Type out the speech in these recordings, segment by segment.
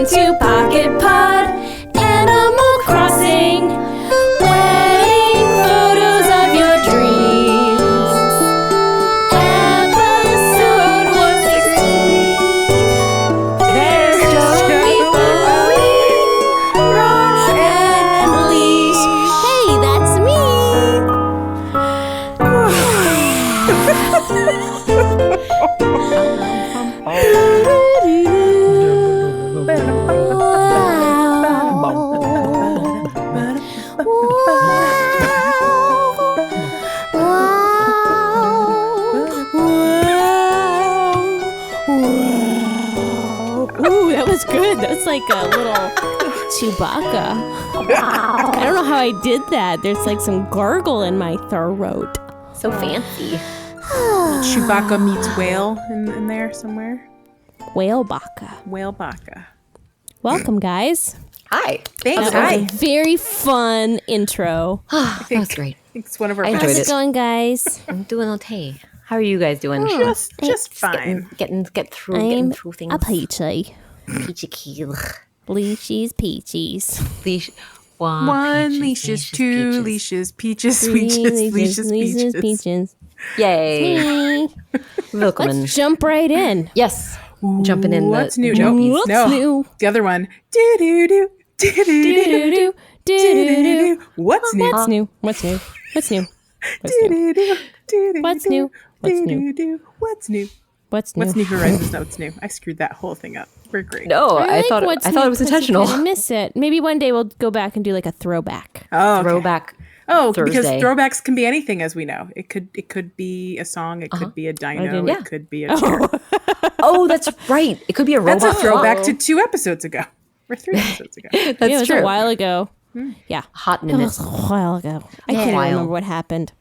Welcome to Pocket Pod, Animal Crossing, wedding photos of your dreams. Episode 116. There's Joey, Ron, and Leesh. Hey, that's me. Ooh, that was good. That was like a little Chewbacca. Wow. I don't know how I did that. There's like some gargle in my throat. So fancy. Chewbacca meets whale in there somewhere. Whale-bacca. Whale-bacca. Welcome, guys. Hi. Thanks. That was a very fun intro. That was great. It's one of our I enjoyed How's best. it going, guys? I'm doing okay. How are you guys doing? Just fine. Getting through things. A peachy. Peachy keel. Leashies, peaches. Leash. One leashes, two leashes, peaches, peaches, leashes, peaches. peaches. Yay. Hey. Welcome. Let's jump right in. Yes. Jumping in. What's new? jumpies. What's No. new? The other one. Do-do-do, do-do-do, do-do-do. What's new? What's new? What's new? What's new? What's new? Do-do-do, do-do-do, What's new? What's new? do-do-do. What's new? What's new? What's new? Horizons. No, it's new. I screwed that whole thing up. We're great. No, I like thought what's it new was 'cause intentional. I miss it. Maybe one day we'll go back and do like a throwback. Oh, okay. Throwback. Oh, because Thursday. throwbacks can be anything, as we know. It could be a song. It could be a dino. didn't- It could be a chair. Oh, that's right. It could be a robot. That's a throwback clock. to 2 episodes ago. Or 3 episodes ago. That's Yeah, it was true. a while ago. Yeah. Hot It minute. was a while ago. I can't While. remember what happened.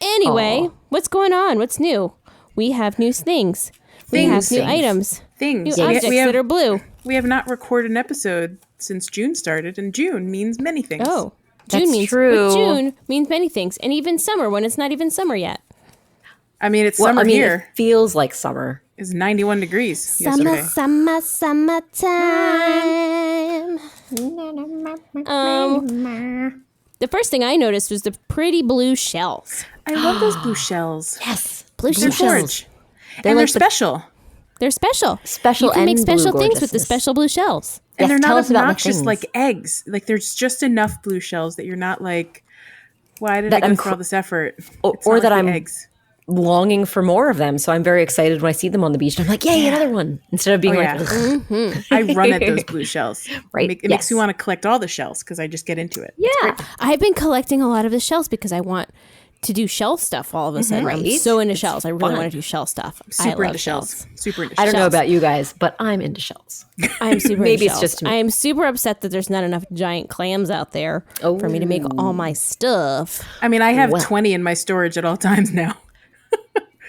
Anyway, what's going on? What's new? We have new things. We have Things. new items. Things. New objects we, that have, are blue. we have not recorded an episode since June started, and June means many things. Oh, That's June means true. but June means many things, and even summer when it's not even summer yet. I mean, it's Well, summer I mean, here. it feels like summer. It's 91 degrees Summer, yesterday. summertime. The first thing I noticed was the pretty blue shells. I love those blue shells. Yes. Blue They're shells. gorge. They're And like they're the- special. They're special. Special You can make and blue special things with the gorgeousness. special blue shells. And Yes, they're tell not us about the obnoxious things. like eggs. Like, there's just enough blue shells that you're not like, why did That I go I'm through all this effort? or It's not that like I'm- the eggs. Longing for more of them, so I'm very excited when I see them on the beach. And I'm like, yay, another one! Instead of being Oh, like, yeah. "Ugh." I run at those blue shells. Right, It makes me yes. want to collect all the shells because I just get into it. yeah, I've been collecting a lot of the shells because I want to do shell stuff all of a sudden. I'm Right. so into shells. I really fun. want to do shell stuff. Super I love into shells. Super into I shells. don't know about you guys, but I'm into shells. I'm super Maybe into it's shells. just me. I am super upset that there's not enough giant clams out there for me to make all my stuff. I mean, I have Well. 20 in my storage at all times now.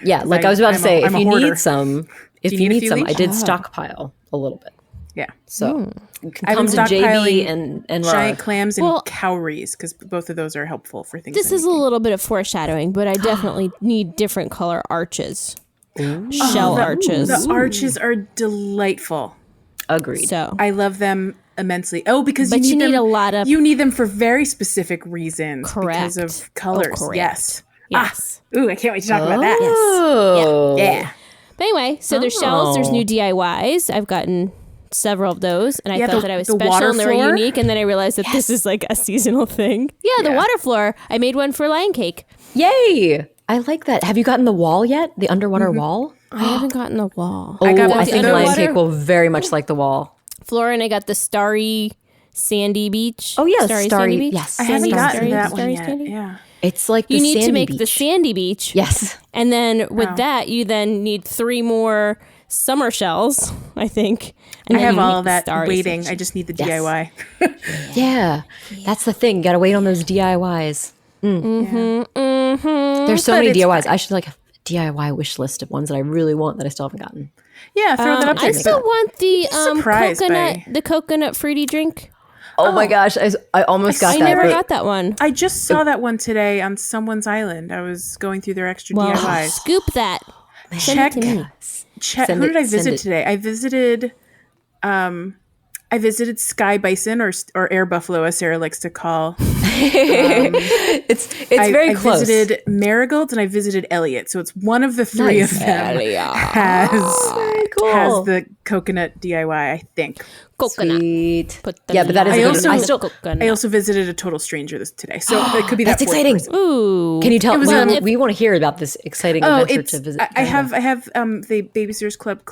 Yeah, like I was about to I'm say, a if you hoarder. need some, if you you need a need few some, I Leesh? did stockpile a little bit. Yeah. So you can I've come been to JB stockpiling and giant Rod. clams and Well- cowries because both of those are helpful for things. This I'm is a making. little bit of foreshadowing, but I definitely need different color arches. Shell arches. The arches are delightful. Agreed. So I love them immensely. Oh, because But you you need need them, a lot of- You need them for very specific reasons. Correct. Because of colors. Oh, correct. Yes. yes. Ooh, I can't wait to talk about that. Oh, Yeah. But anyway, so there's shells, there's new DIYs. I've gotten several of those, and I Yeah, thought the- that I was the special water and they were floor? unique, and then I realized that this is like a seasonal thing. Yeah, the Yeah. water floor. I made one for Lion Cake. Yay! I like that. Have you gotten the wall yet? The underwater wall? I haven't gotten the wall. Oh, got I the think Lion underwater- Cake will very much like the wall. Floor, and I got the starry sandy beach. Oh, yeah, starry starry- sandy beach. yes. I haven't Sandy, gotten starry, that one starry, yet. sandy. Yeah. It's like the You need to sandy make beach. the sandy beach. Yes. And then with that, you then need 3 more summer shells, I think. And I then have you all make the that starry waiting. section. I just need the Yes. DIY. Yeah. That's the thing. Got to wait on those DIYs. There's so But many it's DIYs. I should like have a DIY wish list of ones that I really want that I still haven't gotten. Yeah, throw that up I there. still want the surprised the coconut fruity drink. Oh, my gosh. I almost got I that. never but- got that one. I just saw that one today on someone's island. I was going through their extra Well, DIYs. scoop that. Send Check. it to me. Check. Send Who it- did I send visit it. today? I visited I visited Sky Bison or Air Buffalo, as Sarah likes to call. It's very close. I visited Marigolds and I visited Elliot. So it's one of the three of them has the coconut DIY, I think. Coconut. Sweet. Put the Yeah, but that is lime a good one. coconut. I also visited a total stranger today. So it could be That's that fourth exciting. person. Ooh. Can you tell? was, We want to hear about this exciting adventure to visit. I have the Babysitters Club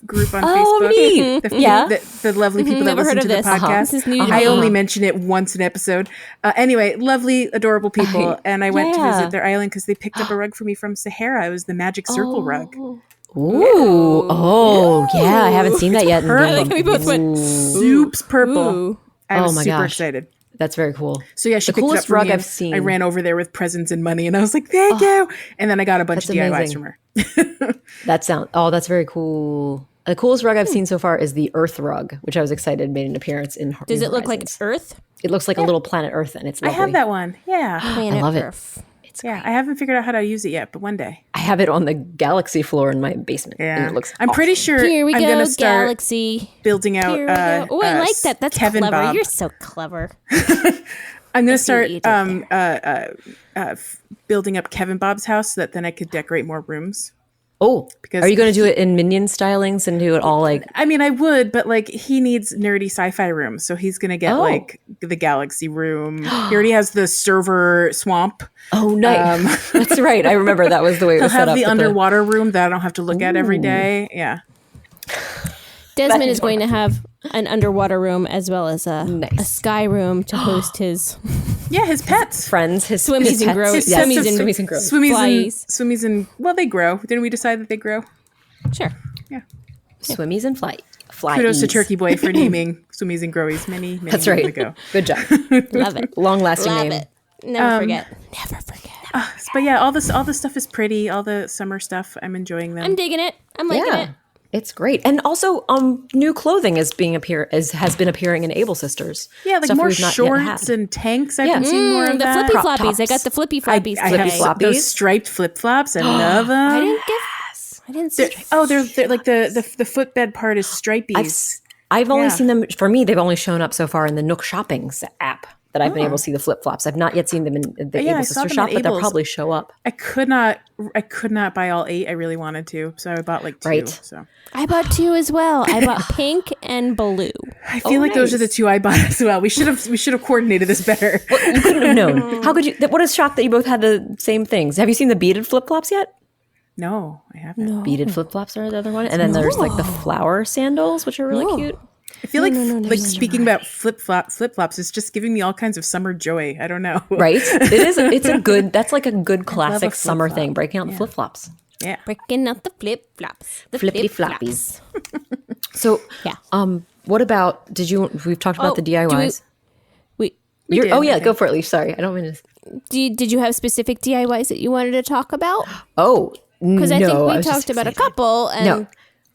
group on Oh, Facebook. neat. The lovely people that Never listen heard to of the this. podcast. This is new to I me. only mention it once an episode. Anyway, lovely, adorable people. And I went to visit their island because they picked up a rug for me from Sahara. It was the magic circle rug. Ooh. Oh, yeah. I haven't seen that yet. I like how we both went. Soup's purple. Ooh. I was my super gosh. excited. That's very cool. So yeah, she The picked it up coolest for rug me and I've seen. I ran over there with presents and money, and I was like, "Thank you!" And then I got a bunch of That's DIYs amazing. from her. That's very cool. The coolest rug I've seen so far is the Earth rug, which I was excited made an appearance in. Does New it look like Horizons. Earth? It looks like a little planet Earth, and it's I lovely. have that one. Yeah, Planet love it. Earth. yeah. I haven't figured out how to use it yet, but one day. I have it on the galaxy floor in my basement. Yeah, And it looks I'm pretty sure Here we I'm go, gonna start Galaxy. building out. Here we go. Oh, I like that. That's Kevin clever. Bob. You're so clever. I'm gonna what start you did building up Kevin Bob's house so that then I could decorate more rooms. Oh, Because are you going to do it in minion stylings and do it all like? I mean, I would, but like he needs nerdy sci-fi rooms, so he's gonna get like the galaxy room. He already has the server swamp. Oh, nice. That's right. I remember that was the way it He'll was set have up. the with underwater room that I don't have to look at every day. Yeah. Desmond is going to have an underwater room as well as a sky room to host his Yeah, his pets. friends, his swimmies his and pets. growies. Yes, Swimmies and swimmies and growies. Swimmies and well, they grow. Didn't we decide that they grow? Sure. Yeah. Swimmies and fly. Kudos to Turkey Boy for naming swimmies and growies many That's years right. ago. Good job. Love it. Long lasting Love name. it. Never forget. Never forget. But yeah, all the stuff is pretty. All the summer stuff, I'm enjoying them. I'm digging it. I'm liking it. It's great, and also new clothing has been appearing in Able Sisters. Yeah, like Stuff more we've not yet had. shorts and tanks. I've been seeing more of The that. flippy Crop floppies. I tops. got the flippy floppies I today. have floppies. those striped flip flops. I love them. I didn't get. I didn't. They're like the footbed part is stripies. I've only Yeah. seen them. For me, they've only shown up so far in the Nook Shopping's app that I've been able to see the flip flops. I've not yet seen them in the Yeah, I Able saw Sister them shop, at but they'll Able's. probably show up. I could not buy all 8. I really wanted to, so I bought like 2. Right. So I bought 2 as well. I bought pink and blue. I feel like those are the 2 I bought as well. We should have coordinated this better. You couldn't have known. How could you? What a shock that you both had the same things. Have you seen the beaded flip flops yet? No, I haven't. Beaded flip flops are the other one, and then there's like the flower sandals, which are really cute. I feel like speaking about flip flops, it's just giving me all kinds of summer joy. I don't know. Right? It is. It's a good. That's like a good classic flip summer flop. thing. Breaking out the flip flops. Yeah. Breaking out the flip flops. The Flippity flip-flops. So, Yeah. what about? We've talked about the DIYs. Wait. did, Oh I yeah, think. go for it, Leesh. Sorry, I don't mean to. Did you have specific DIYs that you wanted to talk about? Oh, Because I think we was just talked about a excited. couple, and No,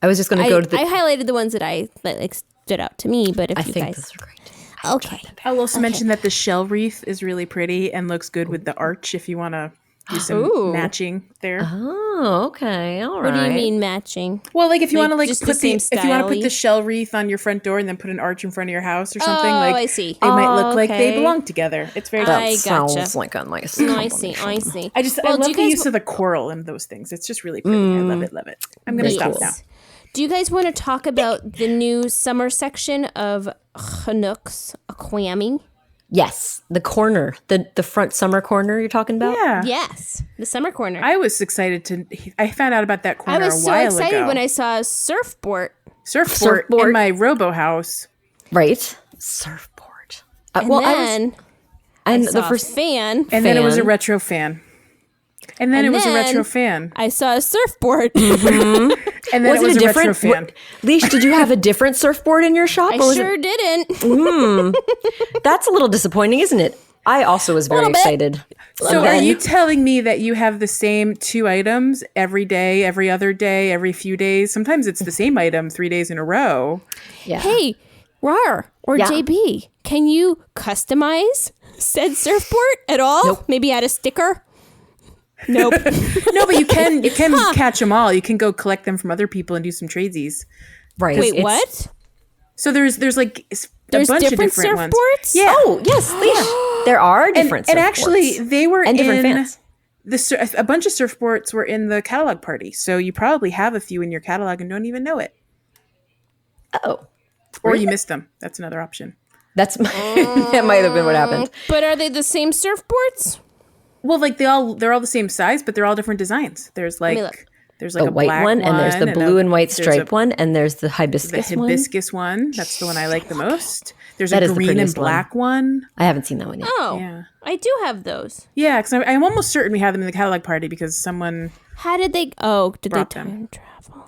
I was just going to go to the. I highlighted the ones that like stood out to me. But if I you think guys, those are great. okay, I'll also mention that the shell wreath is really pretty and looks good with the arch if you want to do some Ooh. matching there. Oh, okay, all right. what do you mean matching? Well, like if you Like, want to just the put same if you want to put style-y? the shell wreath on your front door and then put an arch in front of your house or something, Oh, like I see. they might look like they okay. belong together. It's very That I sounds gotcha. like a nice. No, I see. I see. I Well, love do you the guys use of the coral in those things. It's just really pretty. I love it. Love it. I'm gonna Very stop cool. now. Do you guys want to talk about the new summer section of Chinook's Aquami? Yes, the corner, the front summer corner you're talking about. Yeah. Yes, the summer corner. I was excited to. I found out about that I corner was a so while excited ago. when I saw Surfbort. Surfbort in my robo house. Right. Surfboard. And then and I saw the first a fan. And then it was a Fan. retro fan. And then it was a then retro fan. I saw a surfboard. And then was it was it a a retro different fan. Leash? Did you have a different surfboard in your shop? I or was sure it, didn't. that's a little disappointing, isn't it? I also was very Little bit. excited. So are you telling me that you have the same 2 items every day, every other day, every few days? Sometimes it's the same item 3 days in a row. Yeah. Hey, Rar or Yeah. JB, can you customize said surfboard at all? Nope. Maybe add a sticker? Nope. No, but you can catch them all. You can go collect them from other people and do some tradesies. Right. Wait, It's- what? So there's like There's a bunch different of different ones. surfboards? Yeah. Oh, yes, Leesh. There are different And surfboards. actually, they were and different in fans. a bunch of surfboards were in the catalog party. So you probably have a few in your catalog and don't even know it, Oh, or you missed them. That's another option. that might have been what happened. But are they the same surfboards? Well, like they're all the same size, but they're all different designs. There's me like look. there's like The a white black one, and there's the blue and white there's stripe a- one, and there's the The hibiscus one. hibiscus one. That's the one I like the most. There's That a is the green and prettiest one. black one. I haven't seen that one yet. Oh, Yeah. I do have those. Yeah, because I'm almost certain we had them in the catalog party because someone How did they? Oh, did they Brought them. time travel?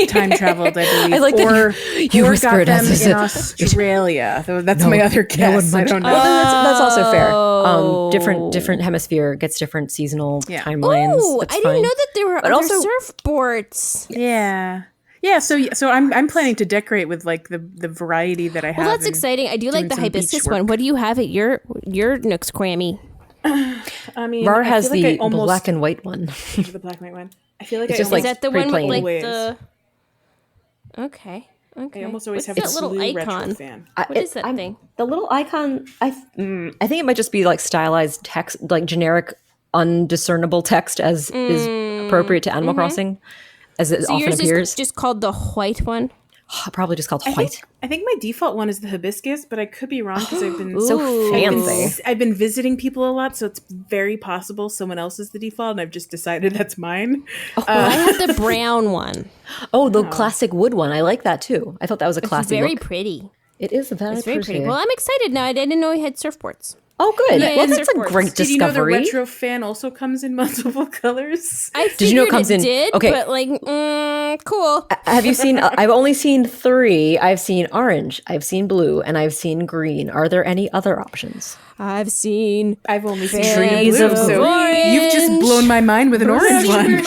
time traveled, I believe, I like that or you or got whispered them as in if- Australia. Though that's my other guess. I don't know. Well, that's also fair. Oh. Different hemisphere gets different seasonal Yeah. timelines. Oh, That's I fine. didn't know that there were But other also- surfboards. Yeah. So I'm planning to decorate with like the variety that I have. Well, that's and exciting. I do like doing the some beach hibiscus work. one. What do you have at your Nooks Crammy? I mean, Rar I has feel like I the almost, black and white one. the black and white one. I feel like It's I just almost, Is that the one with pre-plain. like Always. the? Okay. I almost always What's have that a little blue retro icon? fan. What is that thing? The little icon. I think it might just be like stylized text, like generic, undiscernible text, as is appropriate to Animal Crossing, as it So often yours appears. is just called the white one. Probably just called I white. think, I think my default one is the hibiscus, but I could be wrong because I've been So Ooh. fancy. I've been visiting people a lot, so it's very possible someone else is the default, and I've just decided that's mine. I have the brown one. Oh, the classic wood one. I like that too. I thought that was a It's classic. very look. pretty. It is very, It's very pretty. pretty. Well, I'm excited now. I didn't know we had surfboards. Oh, good. Yeah, well, yeah, that's a surfboards. great Did you know the discovery. retro fan also comes in multiple colors? I Did you know it figured comes in- did, okay. but like, cool. Have you seen? I've only seen 3. I've seen orange, I've seen blue, and I've seen green. Are there any other options? I've seen I've only seen Trees green and of blue, so orange. you've just blown my mind with an orange one.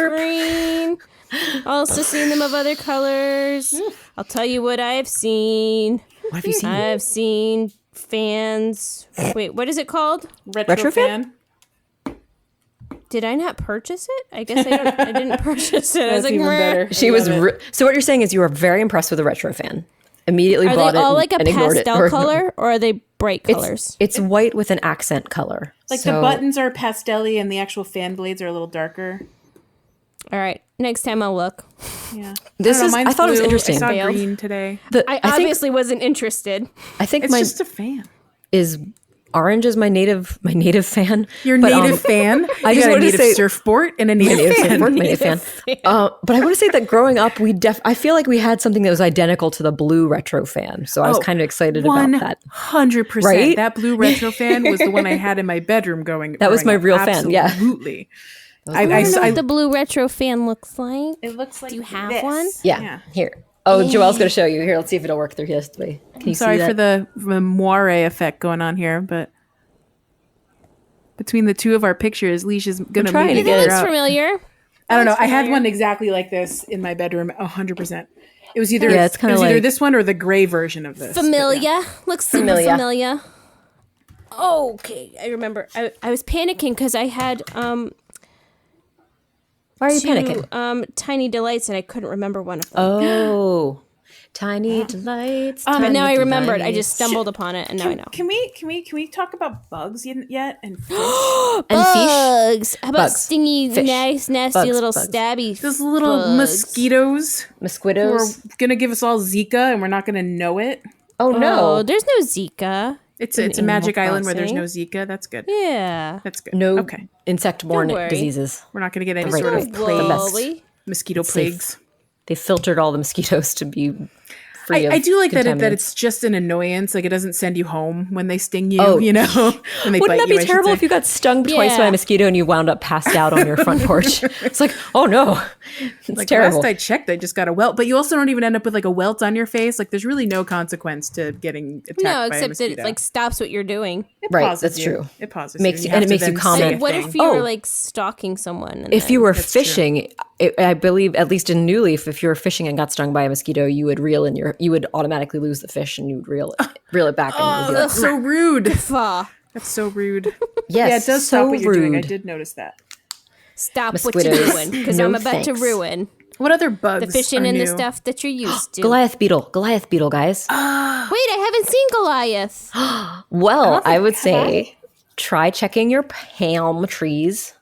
green. Also seen them of other colors. I'll tell you what I've seen. What have you seen? I've seen fans. Wait, what is it called? Retro fan? Did I not purchase it? I guess I didn't purchase it. I was That's like, even "Meh." better. She was. So what you're saying is you were very impressed with the retro fan. Immediately Are bought they it all and, like a and ignored it. pastel color, or are they bright colors? It's white with an accent color. Like So- the buttons are pastel-y and the actual fan blades are a little darker. All right, next time I'll look. Yeah. This I don't know, is- mine's I thought it was blue. interesting. I saw Failed. green today. The- I I think obviously wasn't interested. It's my just a fan. is orange is my native fan. Your But, native fan? I You just got a wanted to native say- surfboard and a My native native fan. surfboard, my native fan. But I want to say that growing up, I feel like we had something that was identical to the blue retro fan. So I was kind of excited about that. 100%. Right? That blue retro fan was the one I had in my bedroom going. That was growing my up. real fan, yeah. Absolutely. I don't know what the blue retro fan looks like. It looks like Do you have this. one? Yeah. Here. Oh, Joelle's going to show you. Here, let's see if it'll work through this way. Can you Sorry see for that? the moire effect going on here, but between the two of our pictures, Leesh is going to trying to That get looks out. familiar. I don't know. looks I had familiar. one exactly like this in my bedroom, 100%. It was either Yeah, it's kinda either like- this one or the gray version of this. but yeah. Familiar. Looks super Familiar. familiar. Okay, I remember. I was panicking because I had Why are you two panicking? tiny delights and I couldn't remember one of them. Oh, tiny delights. But now I tiny remembered. I delights. just stumbled upon it, and now I know. Can we talk about bugs yet and fish? and fish. Bugs. How about Bugs. stingy, Fish. nasty Bugs, little bugs. stabby? Those little bugs. mosquitoes who are Mosquitoes. gonna give us all Zika and we're not gonna know it. Oh Oh, no, there's no Zika. It's In a magic Animal island where there's no Crossing. Zika. That's good. Yeah. That's good. no Okay. insect-borne Don't worry. diseases. We're not gonna get any Right. sort No of plague, Wally. mosquito safe. plagues. They filtered all the mosquitoes to be free of I do like that contaminants. it's just an annoyance. Like it doesn't send you home when they sting you. Oh. You know, when they Wouldn't bite that you, be I should terrible say. if you got stung twice by Yeah. a mosquito and you wound up passed out on your front porch? It's like, oh no, it's Like terrible. last I checked, I just got a welt. But you also don't even end up with like a welt on your face. Like there's really no consequence to getting attacked No, by a except that mosquito. it like stops what you're doing. It Right, pauses that's you. true. It pauses Makes you. you- and have it to makes you then comment. say a Like, what thing. if you were Oh. like stalking someone? And If you then- were That's true. fishing, I believe at least in New Leaf, if you were fishing and got stung by a mosquito, you would you would automatically lose the fish and you would reel it back. And it would Oh, be that's so rude. Fa. That's so rude. yes, Yeah, it does so stop what you're doing. I rude. did notice that. Stop what Mosquitoes. you're doing because No I'm about to thanks. ruin. What other bugs? The fishing are and the new? stuff that you're used to. Goliath beetle, guys. Wait, I haven't seen Goliath. Well, I would have say try checking your palm trees.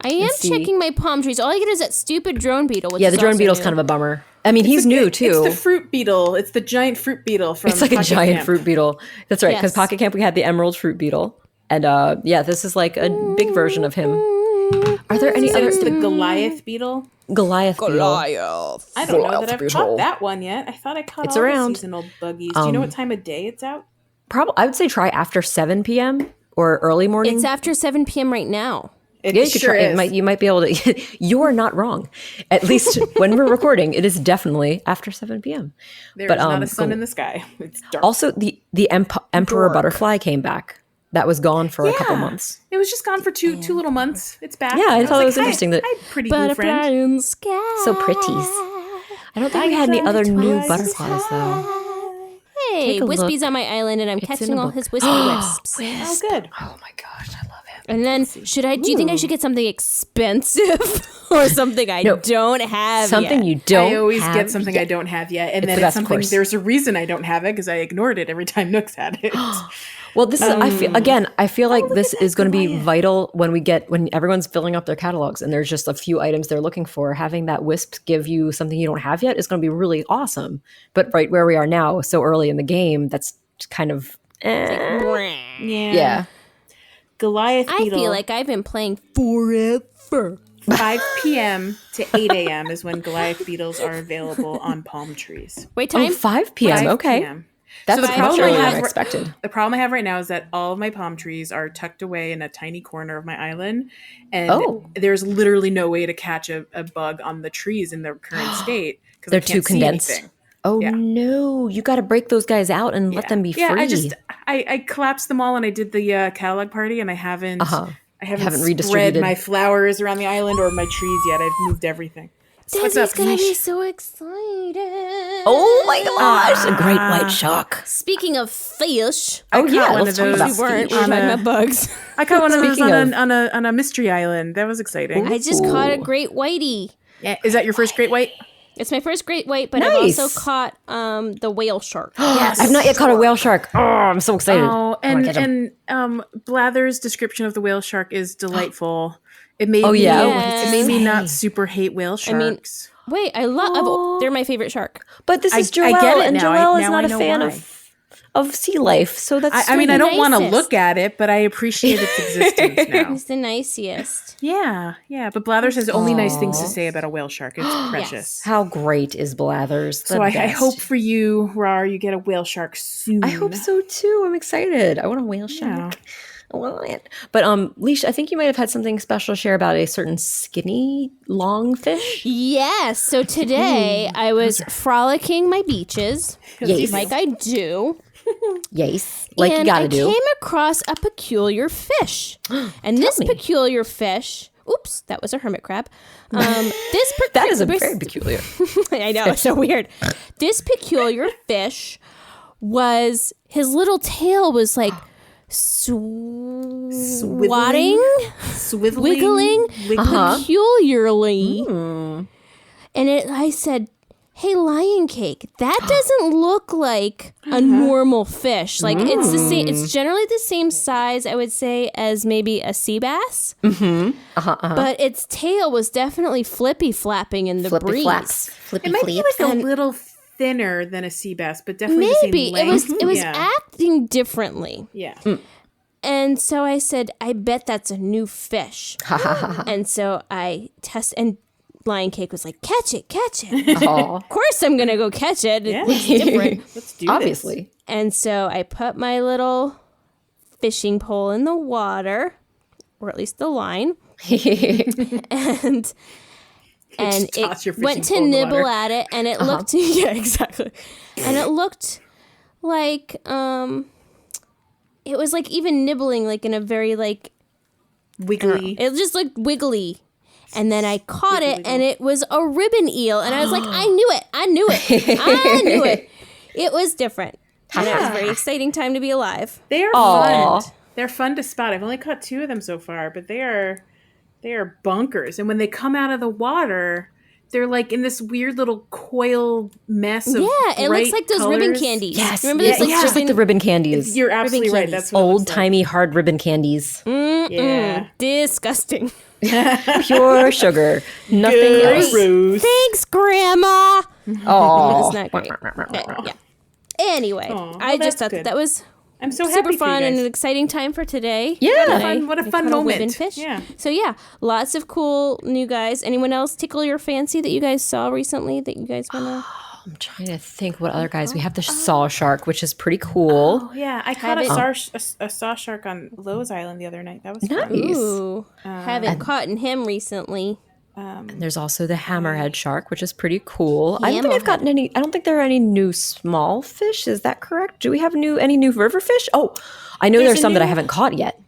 I am checking my palm trees. All I get is that stupid drone beetle. Which Yeah, is the drone also beetle's new. kind of a bummer. I mean, he's new too. It's the fruit beetle. It's the giant fruit beetle from It's like a Pocket giant Camp. fruit beetle. That's right, because Yes. Pocket Camp we had the emerald fruit beetle, and yeah, this is like a big version of him. Are there any So other it's the Goliath beetle. Goliath beetle? I don't know that I've beetle. caught that one yet. I thought I caught It's all around. the seasonal buggies. Do you know what time of day it's out? Probably, I would say try after 7 p.m. or early morning. It's after 7 p.m. right now. It Yeah, you could sure try. is. You might be able to. You are not wrong. At least when we're recording, it is definitely after 7 p.m. There's but, not a sun in the sky. It's dark. Also, the emperor butterfly came back. That was gone for a couple months. It was just gone for two little months. It's back. Yeah, I thought it was "Hi, interesting that- hi, pretty new Butterfly friend." in the sky. So pretties. I don't think we had any other new butterflies though. Hey, Take a Wispy's look. on my island, and I'm in catching a all book. his wispy wisps. Oh, good. Oh my gosh, I love him. And then, do you think I should get something expensive or something I don't have Something yet? you don't. I always have get something yet. I don't have yet, and It's then the it's best something. course. There's a reason I don't have it because I ignored it every time Nooks had it. Well, this is. I feel like this is going to be vital when everyone's filling up their catalogs and there's just a few items they're looking for. Having that wisp give you something you don't have yet is going to be really awesome. But right where we are now, so early in the game, that's kind of. Yeah. Goliath I beetle. feel like I've been playing forever. 5 p.m. to 8 a.m. is when Goliath beetles are available on palm trees. Wait, Oh, time? 5 p.m. 5 Okay. p.m. That's So the much problem I earlier have than ri- expected. The problem I have right now is that all of my palm trees are tucked away in a tiny corner of my island, and there's literally no way to catch a bug on the trees in their current state because They're too condensed. Anything. Oh Yeah. no! You got to break those guys out and let them be free. Yeah, I collapsed them all and I did the catalog party, and I haven't Haven't spread redistributed. my flowers around the island or my trees yet. I've moved everything. What's Desi's up, gonna be Leesh? so excited. Oh my gosh! A great white shark. Speaking of fish, Oh yeah, one let's of talk those. about we weren't. fish. We were talking about bugs. I caught one of those Speaking on a mystery island. That was exciting. I just caught a Ooh. great whitey. Yeah, is that your first great white? It's my first great white, but Nice. I've also caught the whale shark. Yes. I've not yet caught a whale shark. Oh, I'm so excited. Oh, I wanna catch 'em. and Blather's description of the whale shark is delightful. It made Oh, me, yeah? Yes. it made me not super hate whale I mean, sharks. Wait, I love. They're my favorite shark. But this is I Joelle, get it and now. Joelle is Now not I a know fan why. of sea life, so that's. I mean, I the don't want to nicest. look at it, but I appreciate its existence now. He's the nicest. Yeah. But Blathers has only nice things to say about a whale shark. It's precious. How great is Blathers? So I hope for you, Rar, you get a whale shark soon. I hope so too. I'm excited. I want a whale shark. Yeah. I want it. But Leash, I think you might have had something special to share about a certain skinny long fish. Yes. So today I was frolicking my beaches, Yes. like I do. Yes, like and you gotta I do. came across a peculiar fish, and this me. peculiar fish. Oops, that was a hermit crab. That is a very peculiar. I know, it's so weird. This peculiar fish was his little tail was like swatting, Swiveling, wiggling wiggling. peculiarly. And I said, "Hey, lion cake, that doesn't look like a normal fish. Like it's the same. It's generally the same size, I would say, as maybe a sea bass. But its tail was definitely flippy flapping in the Flippy breeze. flaps. Flippy It might be flaps. like a little thinner than a sea bass, but definitely Maybe the same length. it was yeah. acting differently. Yeah. And so I said, I bet that's a new fish. And so I and Lion Cake was like, catch it. Aw. Of course I'm going to go catch it. Yeah. It's different. Let's do Obviously. And so I put my little fishing pole in the water, or at least the line, and toss your it went to fishing pole in the nibble water. at it, and it looked yeah, exactly, and it looked like it was like even nibbling like in a very like Wiggly. it just looked wiggly. And then I caught it, and it was a ribbon eel. And I was like, I knew it. It was different. And it was a very exciting time to be alive. They are Aw. fun. They're fun to spot. I've only caught 2 of them so far, but they are bonkers. And when they come out of the water, they're like in this weird little coil mess of it looks like those ribbon colors. candies. Yes, Remember yeah, those like it's just like the ribbon candies. You're absolutely right. candies. That's what it looks Old-timey hard ribbon candies. Yeah. Disgusting. Pure sugar. Nothing else. Gross. Thanks, Grandma. Oh, It's not great. Yeah. Anyway, Aw, I well, just that's thought good. that was I'm so super happy for fun you and guys. an exciting time for today. Yeah. What a I fun caught a moment. ribbon fish. Yeah. So yeah, lots of cool new guys. Anyone else tickle your fancy that you guys saw recently that you guys want to? I'm trying to think what other guys. We have the saw shark, which is pretty cool. Oh, yeah. I caught a saw shark on Lowe's Island the other night. That was fun. Nice. Ooh, haven't caught him recently. And there's also the hammerhead shark, which is pretty cool. I don't think I've gotten any. I don't think there are any new small fish. Is that correct? Do we have any new river fish? Oh, I know there's a some that I new- haven't caught yet.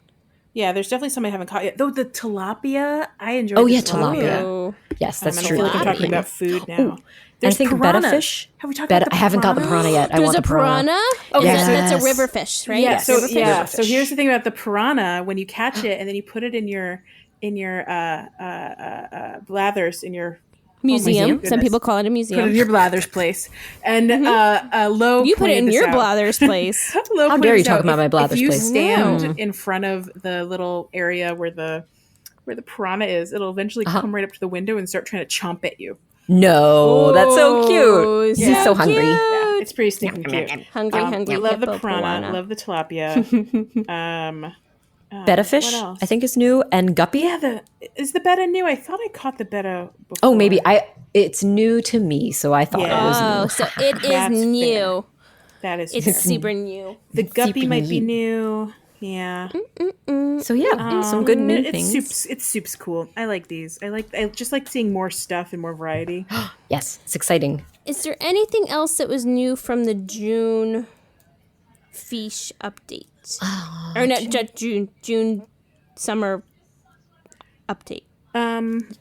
Yeah, there's definitely some I haven't caught yet. Though the tilapia, I enjoyed. Oh, the yeah, tilapia. Ooh. Yes, I that's don't true. feel like I'm talking Tilapia. about food now. And I There's think piranha. betta fish. Have we talked about the I haven't got the piranha yet. I There's want a the piranha. Oh, Yes. that's a river fish, right? Yeah. So river So fish. here's the thing about the piranha: when you catch it and then you put it in your blathers in your Museum. goodness. Some people call it a put it in museum. your blathers place, and Lo You put it pointed in this your out. blathers place. Lo How pointed dare you this talk out. about my If blathers you place. stand in front of the little area where the piranha is, it'll eventually come right up to the window and start trying to chomp at you. No, that's so Oh, cute. He's so hungry. cute. Yeah, it's pretty stinking cute. Hungry. I love the hippo piranha, love the tilapia. Betta fish, what else? I think, is new, and guppy. Yeah, is the betta new? I thought I caught the betta before. Oh, maybe it's new to me, so I thought Yeah. it was Oh, new. so it is That's new. That is It's fair. super new. The guppy super might be new. new. Yeah. So yeah, some good new things. It's soup's cool. I like these. I just like seeing more stuff and more variety. Yes, it's exciting. Is there anything else that was new from the June fish update? Or not June summer update.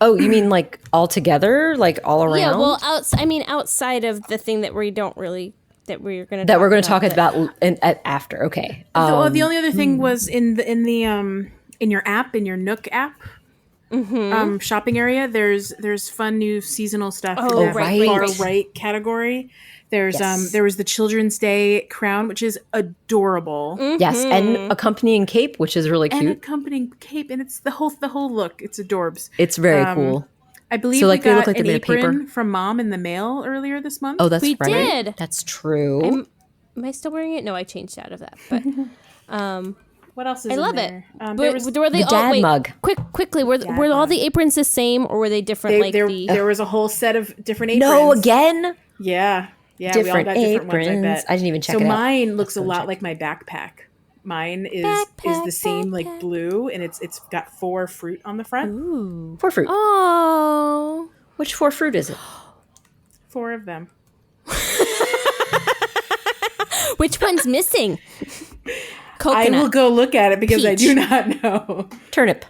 Oh, you mean like all together, like all around? Yeah, well, outside of the thing that we don't really that we're going to that we're going to talk about after. Okay. The only other thing was in your app, in your Nook app, shopping area. There's fun new seasonal stuff in that right. far right category. There's there was the Children's Day crown, which is adorable, Yes, and accompanying cape, which is really and cute. accompanying cape, and it's the whole look. It's adorbs. It's very cool. I believe So, like, we they got look like an they're made of paper? apron from Mom in the mail earlier this month. Oh, that's We right. did. That's true. Am I still wearing it? No, I changed out of that. But What else is I in love there? it. There was Were they the dad wait, mug. Quickly, were all the aprons the same or were they different? there was a whole set of different aprons. No, again. Yeah, we all Different got different ones. I aprons. bet. I didn't even check So it out. mine looks a lot like my backpack. Mine is the same like blue, and it's got 4 fruit on the front. 4 fruit. Oh. Which 4 fruit is it? 4 of them. Which one's missing? I Coconut. will go look at it because I do Peach. not know. Turnip.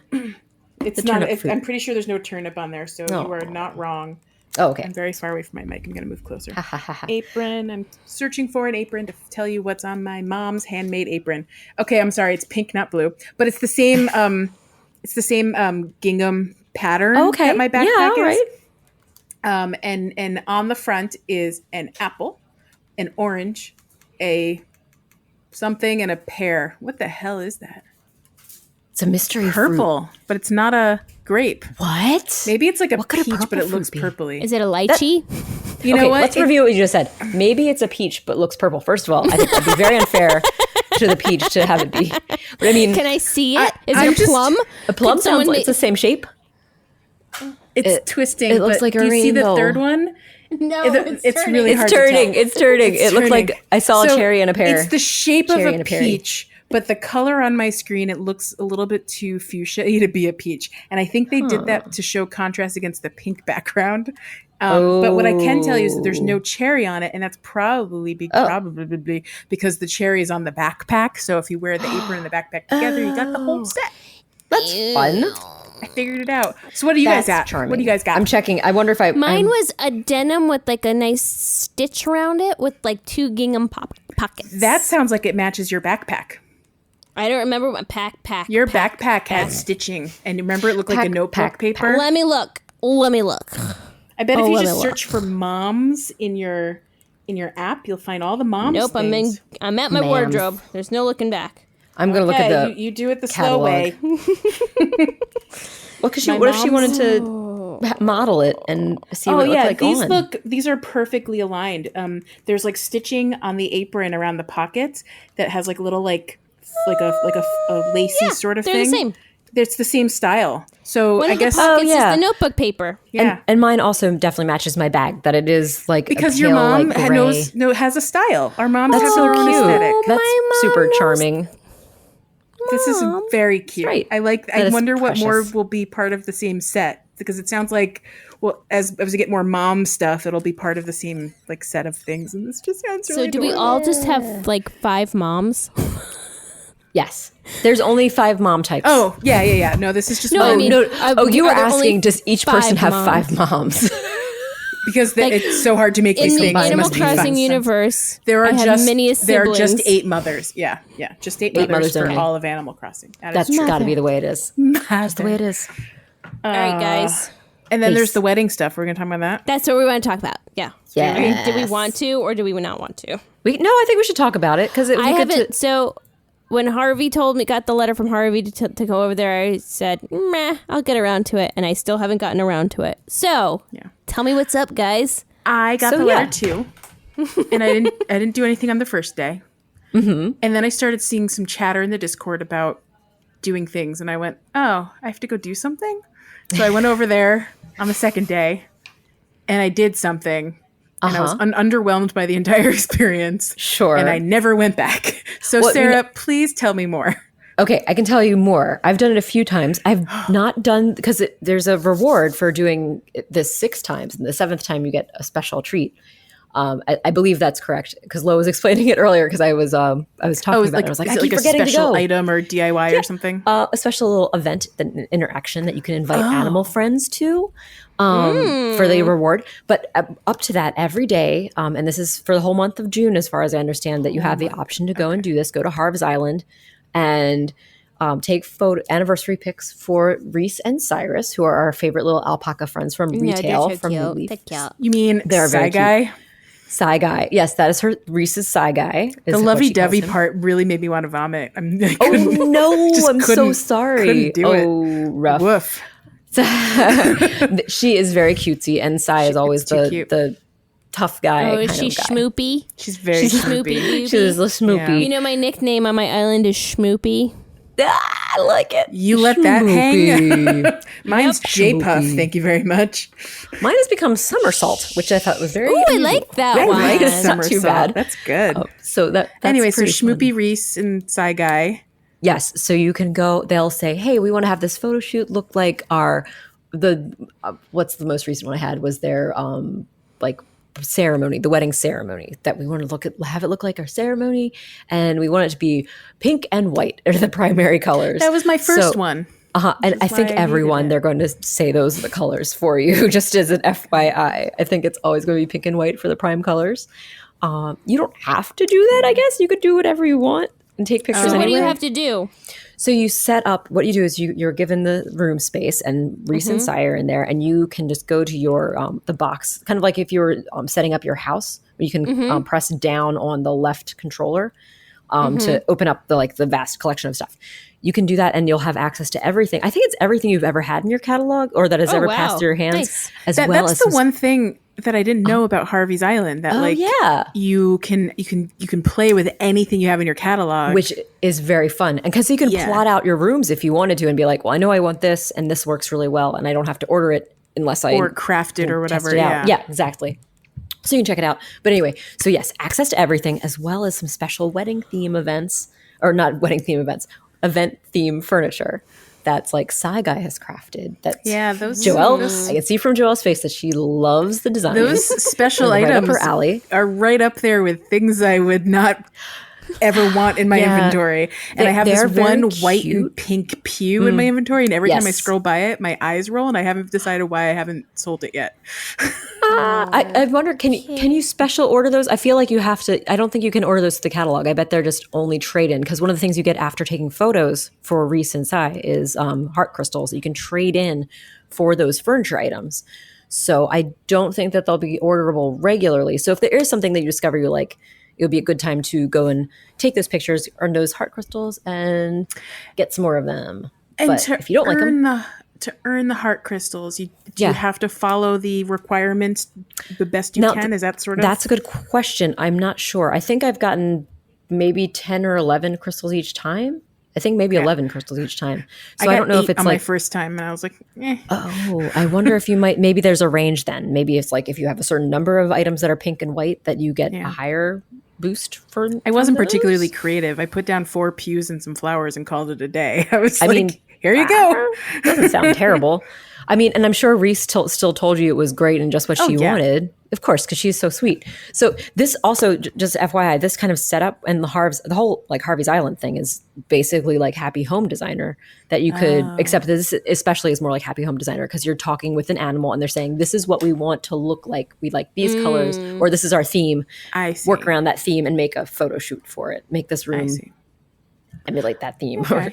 It's The not. turnip fruit. I'm pretty sure there's no turnip on there, so you are not wrong. Oh, okay. I'm very far away from my mic. I'm going to move closer. Ha, ha, ha, ha. Apron. I'm searching for an apron to tell you what's on my mom's handmade apron. Okay, I'm sorry. It's pink, not blue, but it's the same. It's the same gingham pattern Okay. that my backpack Yeah, all is. right. And on the front is an apple, an orange, a something, and a pear. What the hell is that? It's a mystery fruit. Purple, but it's not a grape. What? Maybe it's like a What could a peach, but purple it looks fruit be? purpley. Is it a lychee? You know Okay, what? let's review what you just said. Maybe it's a peach, but looks purple. First of all, I think that'd be very unfair to the peach to have it be. But I mean, Can I see it? Is I'm it a just- plum? a plum Could sounds someone like ma- it's the same shape. It's twisting. it looks but like a do you see the rainbow. third one? No, It's really hard It's turning. to tell. It's turning. It's It looked turning. like I saw a So cherry and a pear. It's the shape Cherry of and a a pear. peach, but the color on my screen, it looks a little bit too fuchsia to be a peach. And I think they did that to show contrast against the pink background. But what I can tell you is that there's no cherry on it, and that's probably because the cherry is on the backpack. So if you wear the apron and the backpack together, you got the whole set. That's fun. I figured it out. So what do you guys got? That's charming. What do you guys got? I'm checking. I wonder if I. Mine was a denim with like a nice stitch around it with like 2 gingham pockets. That sounds like it matches your backpack. I don't remember what backpack. Your backpack had stitching, and remember it looked like a notebook Pack. paper. Let me look. I bet if you just Lamilla. search for moms in your app, you'll find all the moms. Nope, things. I'm at my Ma'am. wardrobe. There's no looking back. I'm going to look at the you do it the catalog. slow way. Well, because My what if she wanted mom's- to model it and see what it looked like these are perfectly aligned. There's like stitching on the apron around the pockets that has like little like a lacy sort of they're thing. the same. It's the same style. So One I of the guess pockets yeah. is the notebook paper. yeah. And mine also definitely matches my bag. That it is like Because a your pale, mom like, gray. has a style. Our moms That's have so their own cute. aesthetic. That's My mom super knows- charming. This is very cute. right. I That is wonder what more precious. will be part of the same set, because it sounds like, well, as we get more mom stuff, it'll be part of the same like set of things, and this just sounds really So do we adorable. all just have like 5 moms? Yes. There's only 5 mom types. Oh, yeah. No, this is just No, one. I mean, you were are there only asking, does each person 5 have moms? 5 moms? because it's so hard to make In these the things. It Animal must be Crossing fun. universe, There are I have just many there are just siblings. 8 mothers. Yeah, just 8 mothers mothers for only. all of Animal Crossing. That's got to be the way it is. That's the way it is. All right, guys. And then there's Peace. the wedding stuff. We're gonna talk about that. That's what we want to talk about. Yeah. Yes. Do we want to or do we not want to? No, I think we should talk about it because I haven't. So when Harvey got the letter from Harvey to go over there, I said, meh, I'll get around to it. And I still haven't gotten around to it. So tell me what's up, guys. I got So, the yeah. letter too, and I didn't do anything on the first day. Mm-hmm. And then I started seeing some chatter in the Discord about doing things, and I went, "Oh, I have to go do something." So I went over there on the second day, and I did something, and I was underwhelmed by the entire experience. Sure. And I never went back. So Well, Sarah, please tell me more. Okay, I can tell you more. I've done it a few times. I've not done, because there's a reward for doing this 6 times, and the 7th time you get a special treat. I believe that's correct, because Lo was explaining it earlier, because I was talking about it. I was like, is I it keep like a forgetting to special go. item or DIY or something? A special little event, an interaction that you can invite animal friends to for the reward. But up to that, every day, and this is for the whole month of June, as far as I understand, that you have the option to go and do this. Go to Harv's Island and take anniversary pics for Reese and Cyrus, who are our favorite little alpaca friends from retail, from Leesh. You mean They're very Guy? Psy Guy. Yes, that is her Reese's Psy Guy. The lovey-dovey part really made me want to vomit. Oh no, I'm so sorry. Couldn't do it. Rough. Woof. She is very cutesy, and Sai is always too cute. the tough guy. Oh, is kind she of guy. schmoopy? She's very Schmoopy. schmoopy. She's a schmoopy. You know, my nickname on my island is Schmoopy. I like it. You let that hang? Schmoopy. Mine's J-Puff, Schmoopy. thank you very much. Mine has become Somersault, which I thought was very. Ooh, I amusing. like that I one. like it. It's not Somersault. too bad. That's good. So that's Anyway, so pretty fun. Schmoopy Reese and Psy Guy. Yes, so you can go. They'll say, "Hey, we want to have this photo shoot look like what's the most recent one I had was their like ceremony, the wedding ceremony that we want to have it look like our ceremony, and we want it to be pink and white are the primary colors." That was my first So- one. And is I think why I everyone needed it. they're going to say those are the colors for you, just as an FYI. I think it's always going to be pink and white for the prime colors. You don't have to do that. I guess you could do whatever you want and take pictures. So what do you anyway. have to do? So you set up, what you do is you're given the room space and Reese and Sire in there, and you can just go to your, the box, kind of like if you were setting up your house, you can press down on the left controller to open up the vast collection of stuff. You can do that and you'll have access to everything. I think it's everything you've ever had in your catalog or that has ever wow. passed through your hands, Nice. as That's well as the some- one thing that I didn't know about Harvey's Island. That you can play with anything you have in your catalog, which is very fun. And because you can plot out your rooms if you wanted to and be like, well, I know I want this and this works really well and I don't have to order it unless I or craft it or test whatever. it out. Yeah, exactly. So you can check it out. But anyway, so yes, access to everything as well as some special wedding theme events, or not wedding theme events, event theme furniture that's like Psy Guy has crafted. That's those Joelle. I can see from Joelle's face that she loves the design. Those special Right up items her alley. are right up there with things I would not ever want in my inventory. And I have this they're very one white and cute. pink pew in my inventory, and every time I Yes. scroll by it, my eyes roll, and I haven't decided why I haven't sold it yet. I wonder, can you special order those? I feel like you have to. I don't think you can order those to the catalog. I bet they're just only trade in, because one of the things you get after taking photos for Reese and Sai is heart crystals that you can trade in for those furniture items. So I don't think that they'll be orderable regularly. So if there is something that you discover you like, it would be a good time to go and take those pictures, earn those heart crystals, and get some more of them. And but if you don't like them, to earn the heart crystals, do you have to follow the requirements the best you can? Is that sort of? That's a good question. I'm not sure. I think I've gotten maybe 10 or 11 crystals each time. I think maybe 11 crystals each time. So I don't know if it's on like my first time, and I was like, eh. Oh, I wonder if you might. Maybe there's a range then. Maybe it's like if you have a certain number of items that are pink and white, that you get a higher boost for. I wasn't particularly creative. I put down 4 pews and some flowers and called it a day. I mean, here you go. Doesn't sound terrible. I mean, and I'm sure Reese still told you it was great and just what she wanted. Of course, because she's so sweet. So this also, just FYI, this kind of setup and the whole like Harvey's Island thing is basically like Happy Home Designer that you could, except this especially is more like Happy Home Designer because you're talking with an animal and they're saying, this is what we want to look like. We like these colors, or this is our theme. I see. Work around that theme and make a photo shoot for it. Make this room emulate that theme. Or,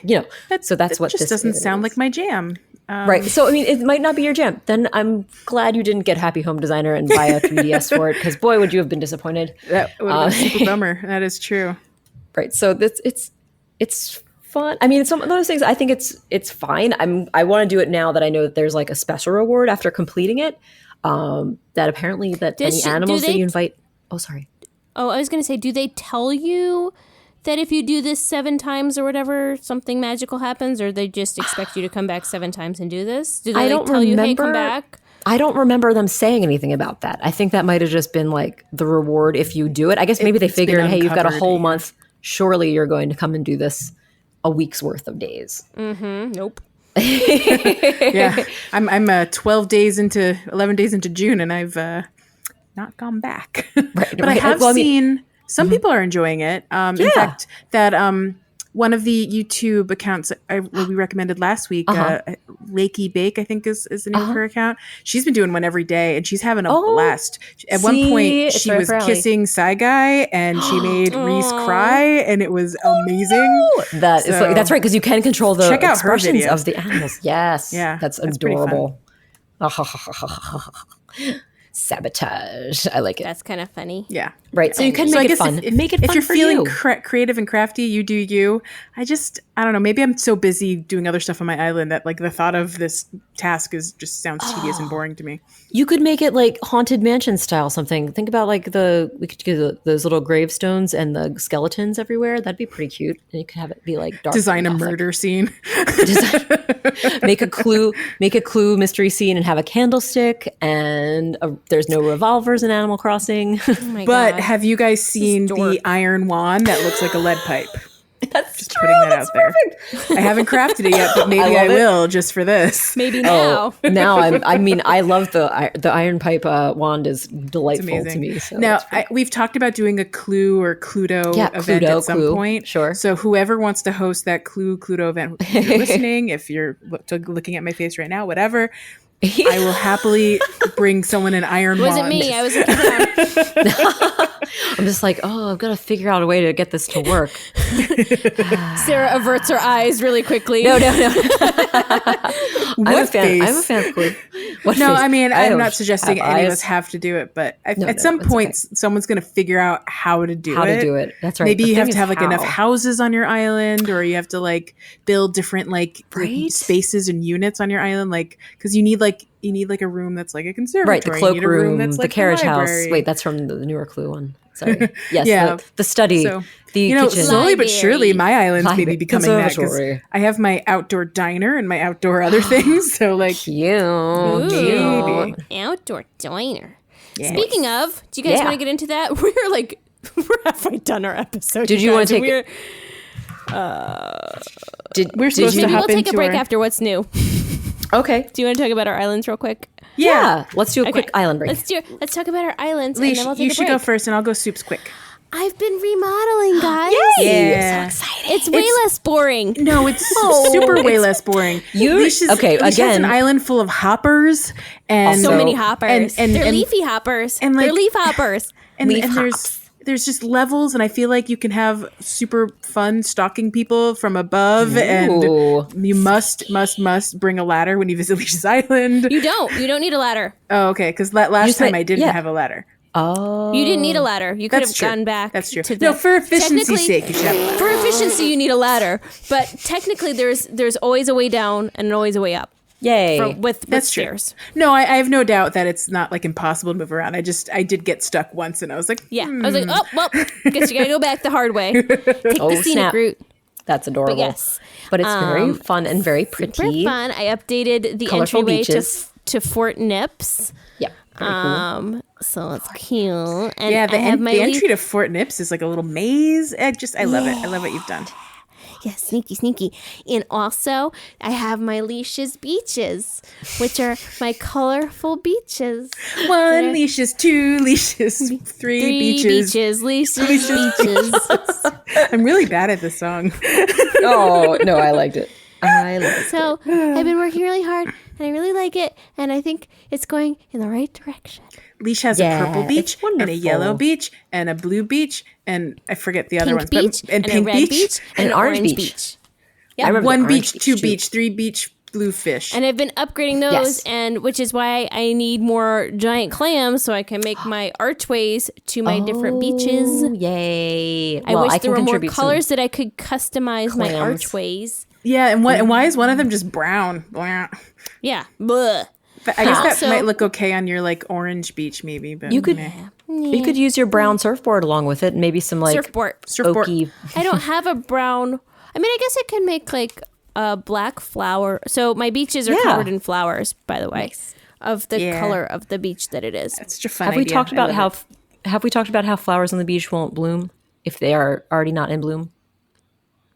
so that's what just doesn't sound like my jam. Right. So, I mean, it might not be your jam. Then I'm glad you didn't get Happy Home Designer and buy a 3DS for it, because boy, would you have been disappointed. That would have been super bummer. That is true. Right. So it's fun. I mean, it's some of those things. I think it's fine. I want to do it now that I know that there's like a special reward after completing it. That apparently that any animals that you invite. Oh, sorry. Oh, I was going to say, do they tell you that if you do this 7 times or whatever, something magical happens, or they just expect you to come back 7 times and do this? Do they tell you, hey, come back? I don't remember them saying anything about that. I think that might have just been like the reward if you do it. I guess maybe they figured, hey, you've got a whole month. Surely you're going to come and do this a week's worth of days. Nope. Yeah. I'm 11 days into June, and I've not gone back. But I have seen... Some people are enjoying it. In fact, that one of the YouTube accounts we recommended last week, Lakey Bake, I think is the name of her account. She's been doing one every day, and she's having a blast. At one point, she was kissing Sci Guy, and she made Reese cry, and it was amazing. That's right, because you can control the expressions of the animals. Yes, that's adorable. Sabotage. I like it. That's kind of funny. Yeah. Right. So you can make it fun. Make it fun. If you're feeling creative and crafty, you do you. I don't know. Maybe I'm so busy doing other stuff on my island that like the thought of this task just sounds tedious and boring to me. You could make it like Haunted Mansion style something. Think about like we could do those little gravestones and the skeletons everywhere. That'd be pretty cute. And you could have it be like dark. Design a murder scene. Make a clue mystery scene and have a candlestick, and there's no revolvers in Animal Crossing. Oh my But God. have you guys seen the iron wand that looks like a lead pipe? That's just true. putting that That's out there. perfect. I haven't crafted it yet, but maybe I will just for this. Maybe now. Now I love the iron pipe wand is delightful to me. So now we've talked about doing a Clue or Cluedo event at some point. Sure. So whoever wants to host that Cluedo event, if you're listening, if you're looking at my face right now, whatever. I will happily bring someone an iron wand. Was it me? I was looking down. I'm just like, I've got to figure out a way to get this to work. Sarah averts her eyes really quickly. No. I'm a fan of Clue. I mean, I'm not suggesting any of us have to do it, but at some point, someone's going to figure out how to do it. That's right. Maybe you have to have like enough houses on your island, or you have to like build different like spaces and units on your island, like because you need a room that's like a conservatory. Right, the cloakroom, that's like the carriage house. Wait, that's from the newer Clue one. Sorry. Yes, the study, the kitchen. Slowly but surely, my island's maybe becoming that. 'Cause I have my outdoor diner and my outdoor other things. So like, cute. Ooh, outdoor diner. Yes. Speaking of, do you guys want to get into that? We're halfway done our episode. Did you want to take? We're supposed to hop we'll take a break after what's new. Okay. Do you want to talk about our islands real quick? Yeah. Let's do a quick island break. Let's talk about our islands. Leesh, and then we'll take you a should break. go first, and I'll go soups quick. I've been remodeling, guys. Yay! Yeah. So exciting. It's way less boring. No, it's super way less boring. Leesh has an island full of hoppers and so many hoppers. And they're leafy hoppers. And like, they're leaf hoppers. And there's just levels, and I feel like you can have super fun stalking people from above. And you must bring a ladder when you visit Leesh's Island. You don't need a ladder. Oh, okay. Because last time I didn't have a ladder. Oh, you didn't need a ladder. You could have gone back. That's true. To No, for efficiency's sake, you should have a ladder. For efficiency, you need a ladder. But technically, there's always a way down and always a way up. Yay! With stairs. True. No, I have no doubt that it's not like impossible to move around. I did get stuck once, and I was like, I was like, oh well, guess you gotta go back the hard way. Take the scenic route. That's adorable. But yes, but it's very fun and very pretty. Super fun. I updated the Colorful entryway beaches. to Fort Nips. Yep. Cool. So it's cute. And yeah, the entry to Fort Nips is like a little maze. I love it. I love what you've done. Yeah, sneaky. And also, I have my Leesh's beaches, which are my colorful beaches. 1 Leesh's, 2 Leesh's, 3 beaches. Leesh's beaches. I'm really bad at this song. Oh, no, I liked it. So I've been working really hard, and I really like it, and I think it's going in the right direction. Leesh has a purple beach and a yellow beach and a blue beach, and I forget the other ones. And pink a red beach and an orange beach. Yeah, 1 beach, 2 beach, 3 beach, blue fish. And I've been upgrading those, and which is why I need more giant clams so I can make my archways to my different beaches. Yay! I wish there were more colors that I could customize my archways. Yeah, and why is one of them just brown? Yeah. Bleh. But I guess that might look okay on your like orange beach, maybe. But you could use your brown surfboard along with it, and maybe some like surfboard. oaky. I don't have a brown. I mean, I guess I could make like a black flower. So my beaches are covered in flowers, by the way, of the color of the beach that it is. That's such a fun idea. Have we talked about how flowers on the beach won't bloom if they are already not in bloom?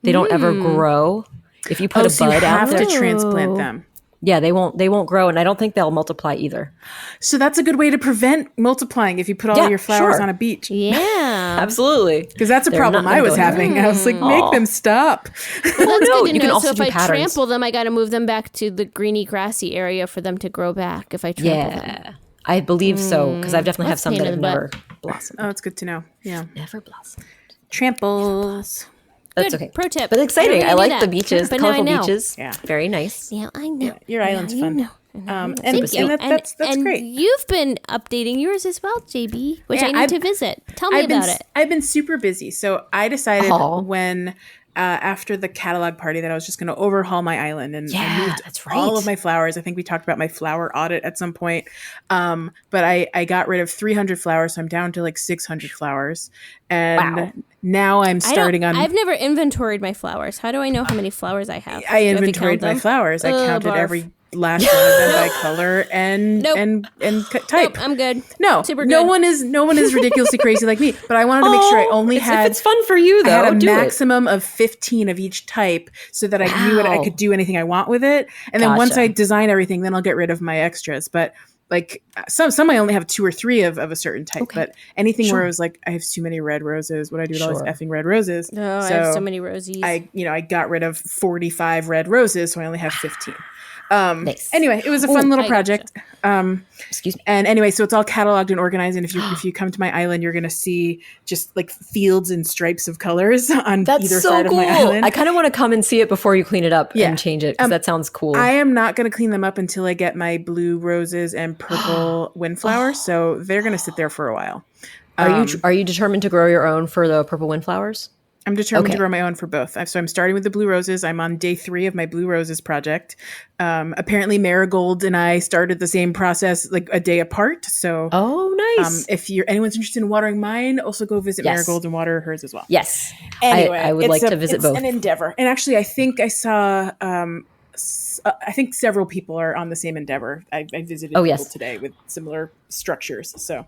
They don't ever grow. If you put a bud out there, to transplant them. Yeah, they won't grow, and I don't think they'll multiply either. So that's a good way to prevent multiplying if you put all your flowers on a beach. Yeah, absolutely. Because that's a problem I was having. I was like, make them stop. Well, that's good to you can know. also So if do I patterns. trample them, I got to move them back to the greeny, grassy area for them to grow back. If I trample them, I believe so, because I definitely have some pain that in have the never blossomed. Oh, it's good to know. Yeah, Never blossomed. Tramples. That's Good. okay. Pro tip. But exciting. I like that. the beaches, But now I colorful know. beaches. Yeah. Very nice. Yeah, I know. Your island's fun. Thank And you. that's and great. You've been updating yours as well, JB, which I need to visit. Tell me about it. I've been super busy. So I decided when after the catalog party that I was just going to overhaul my island and I moved all of my flowers. I think we talked about my flower audit at some point. But I got rid of 300 flowers. So I'm down to like 600 flowers. And now I'm starting on... I've never inventoried my flowers. How do I know how many flowers I have? I inventoried my flowers. I counted every last one of them by color and type. Nope, I'm good. No, Super good. no one is ridiculously crazy like me. But I wanted to make sure I only had. If it's fun for you, though, I had a do maximum of 15 of each type, so that I knew I could do anything I want with it. And then once I design everything, then I'll get rid of my extras. But like some I only have 2 or 3 of a certain type. But anything where I was like, I have too many red roses. What do I do with all these effing red roses? Oh, I have so many rosies. I got rid of 45 red roses, so I only have 15. Nice. Anyway, it was a fun little project. Excuse me. And anyway, so it's all cataloged and organized. And if you come to my island, you're going to see just like fields and stripes of colors on either side of my island. I kind of want to come and see it before you clean it up and change it, because that sounds cool. I am not going to clean them up until I get my blue roses and purple windflowers. So they're going to sit there for a while. Are you determined to grow your own for the purple windflowers? I'm determined to grow my own for both. So I'm starting with the blue roses. I'm on day 3 of my blue roses project. Apparently Marigold and I started the same process like a day apart. So nice. If anyone's interested in watering mine, also go visit Marigold and water hers as well. Yes. Anyway, I would like to visit both. It's an endeavor. And actually, I think I saw, I think several people are on the same endeavor. I visited people today with similar structures. So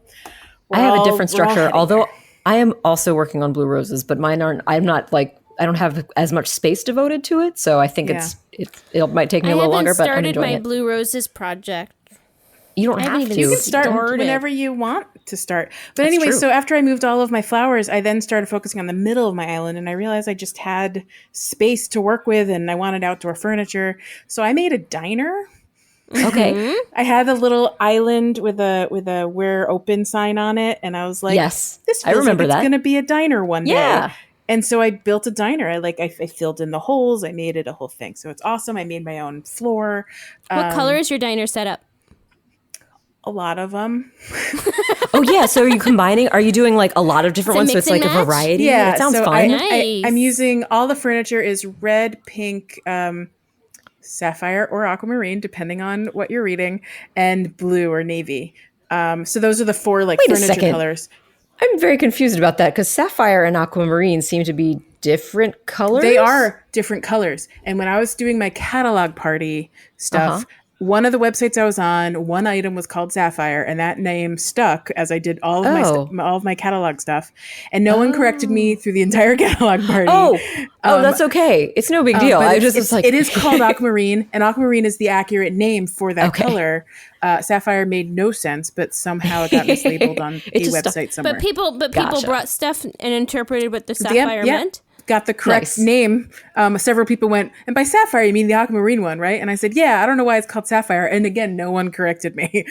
I have a different structure, although I am also working on blue roses, but mine aren't. I don't have as much space devoted to it, so I think it might take me a little longer. But I'm enjoying started my it. blue roses project. You don't have to. You can start whenever you want to start. But anyway, so after I moved all of my flowers, I then started focusing on the middle of my island, and I realized I just had space to work with, and I wanted outdoor furniture. So I made a diner. Okay. I had a little island with a "We're open" sign on it, and I was like, Yes, this I feels remember like it's that. going to be a diner one Yeah. day. And so I built a diner. I filled in the holes. I made it a whole thing. So it's awesome. I made my own floor. What color is your diner set up? A lot of them. Oh yeah. So are you combining? Are you doing like a lot of different ones? So it's like mix a and match? variety. Yeah, It sounds so fun. Nice. I'm using all the furniture is red, pink, sapphire, or aquamarine, depending on what you're reading, and blue or navy. So those are the four Wait a furniture second. colors. I'm very confused about that because sapphire and aquamarine seem to be different colors. They are different colors. And when I was doing my catalog party stuff, one of the websites I was on, one item was called Sapphire, and that name stuck as I did all of all of my catalog stuff. And no one corrected me through the entire catalog party. Oh, that's okay. It's no big deal. But I just was like, it is called aquamarine, and aquamarine is the accurate name for that color. Sapphire made no sense, but somehow it got mislabeled on a website somewhere. But people brought stuff and interpreted what the sapphire meant. Got the correct name. Several people went, and by sapphire you mean the aquamarine one, right? And I said, yeah, I don't know why it's called sapphire. And again, no one corrected me.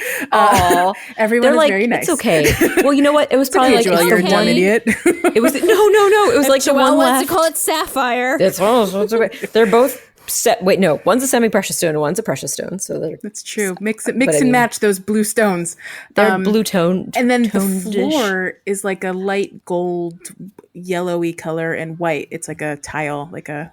Everyone was very nice. It's okay. Well, you know what? It was probably like Joelle, you're a dumb idiot. It was no. It was like the one wants left. to call it sapphire. It's okay. They're both set. Wait, no. One's a semi-precious stone and one's a precious stone. So that's true. Mix and match those blue stones. They're blue toned. And then the floor is like a light gold, yellowy color and white. It's like a tile, like a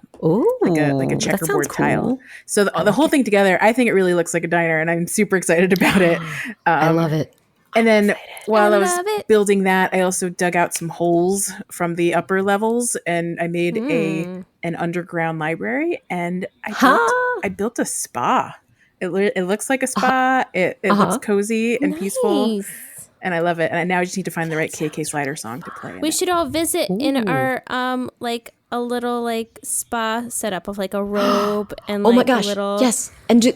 checkerboard tile. So the whole thing together, I think it really looks like a diner, and I'm super excited about it. I love it. And then while I was building that, I also dug out some holes from the upper levels, and I made an underground library, and I built a spa. It looks like a spa. It looks cozy and peaceful, and I love it. And now I just need to find the right KK Slider song to play. We should all visit in our like a little like spa setup of like a robe and oh like my gosh, a little yes. And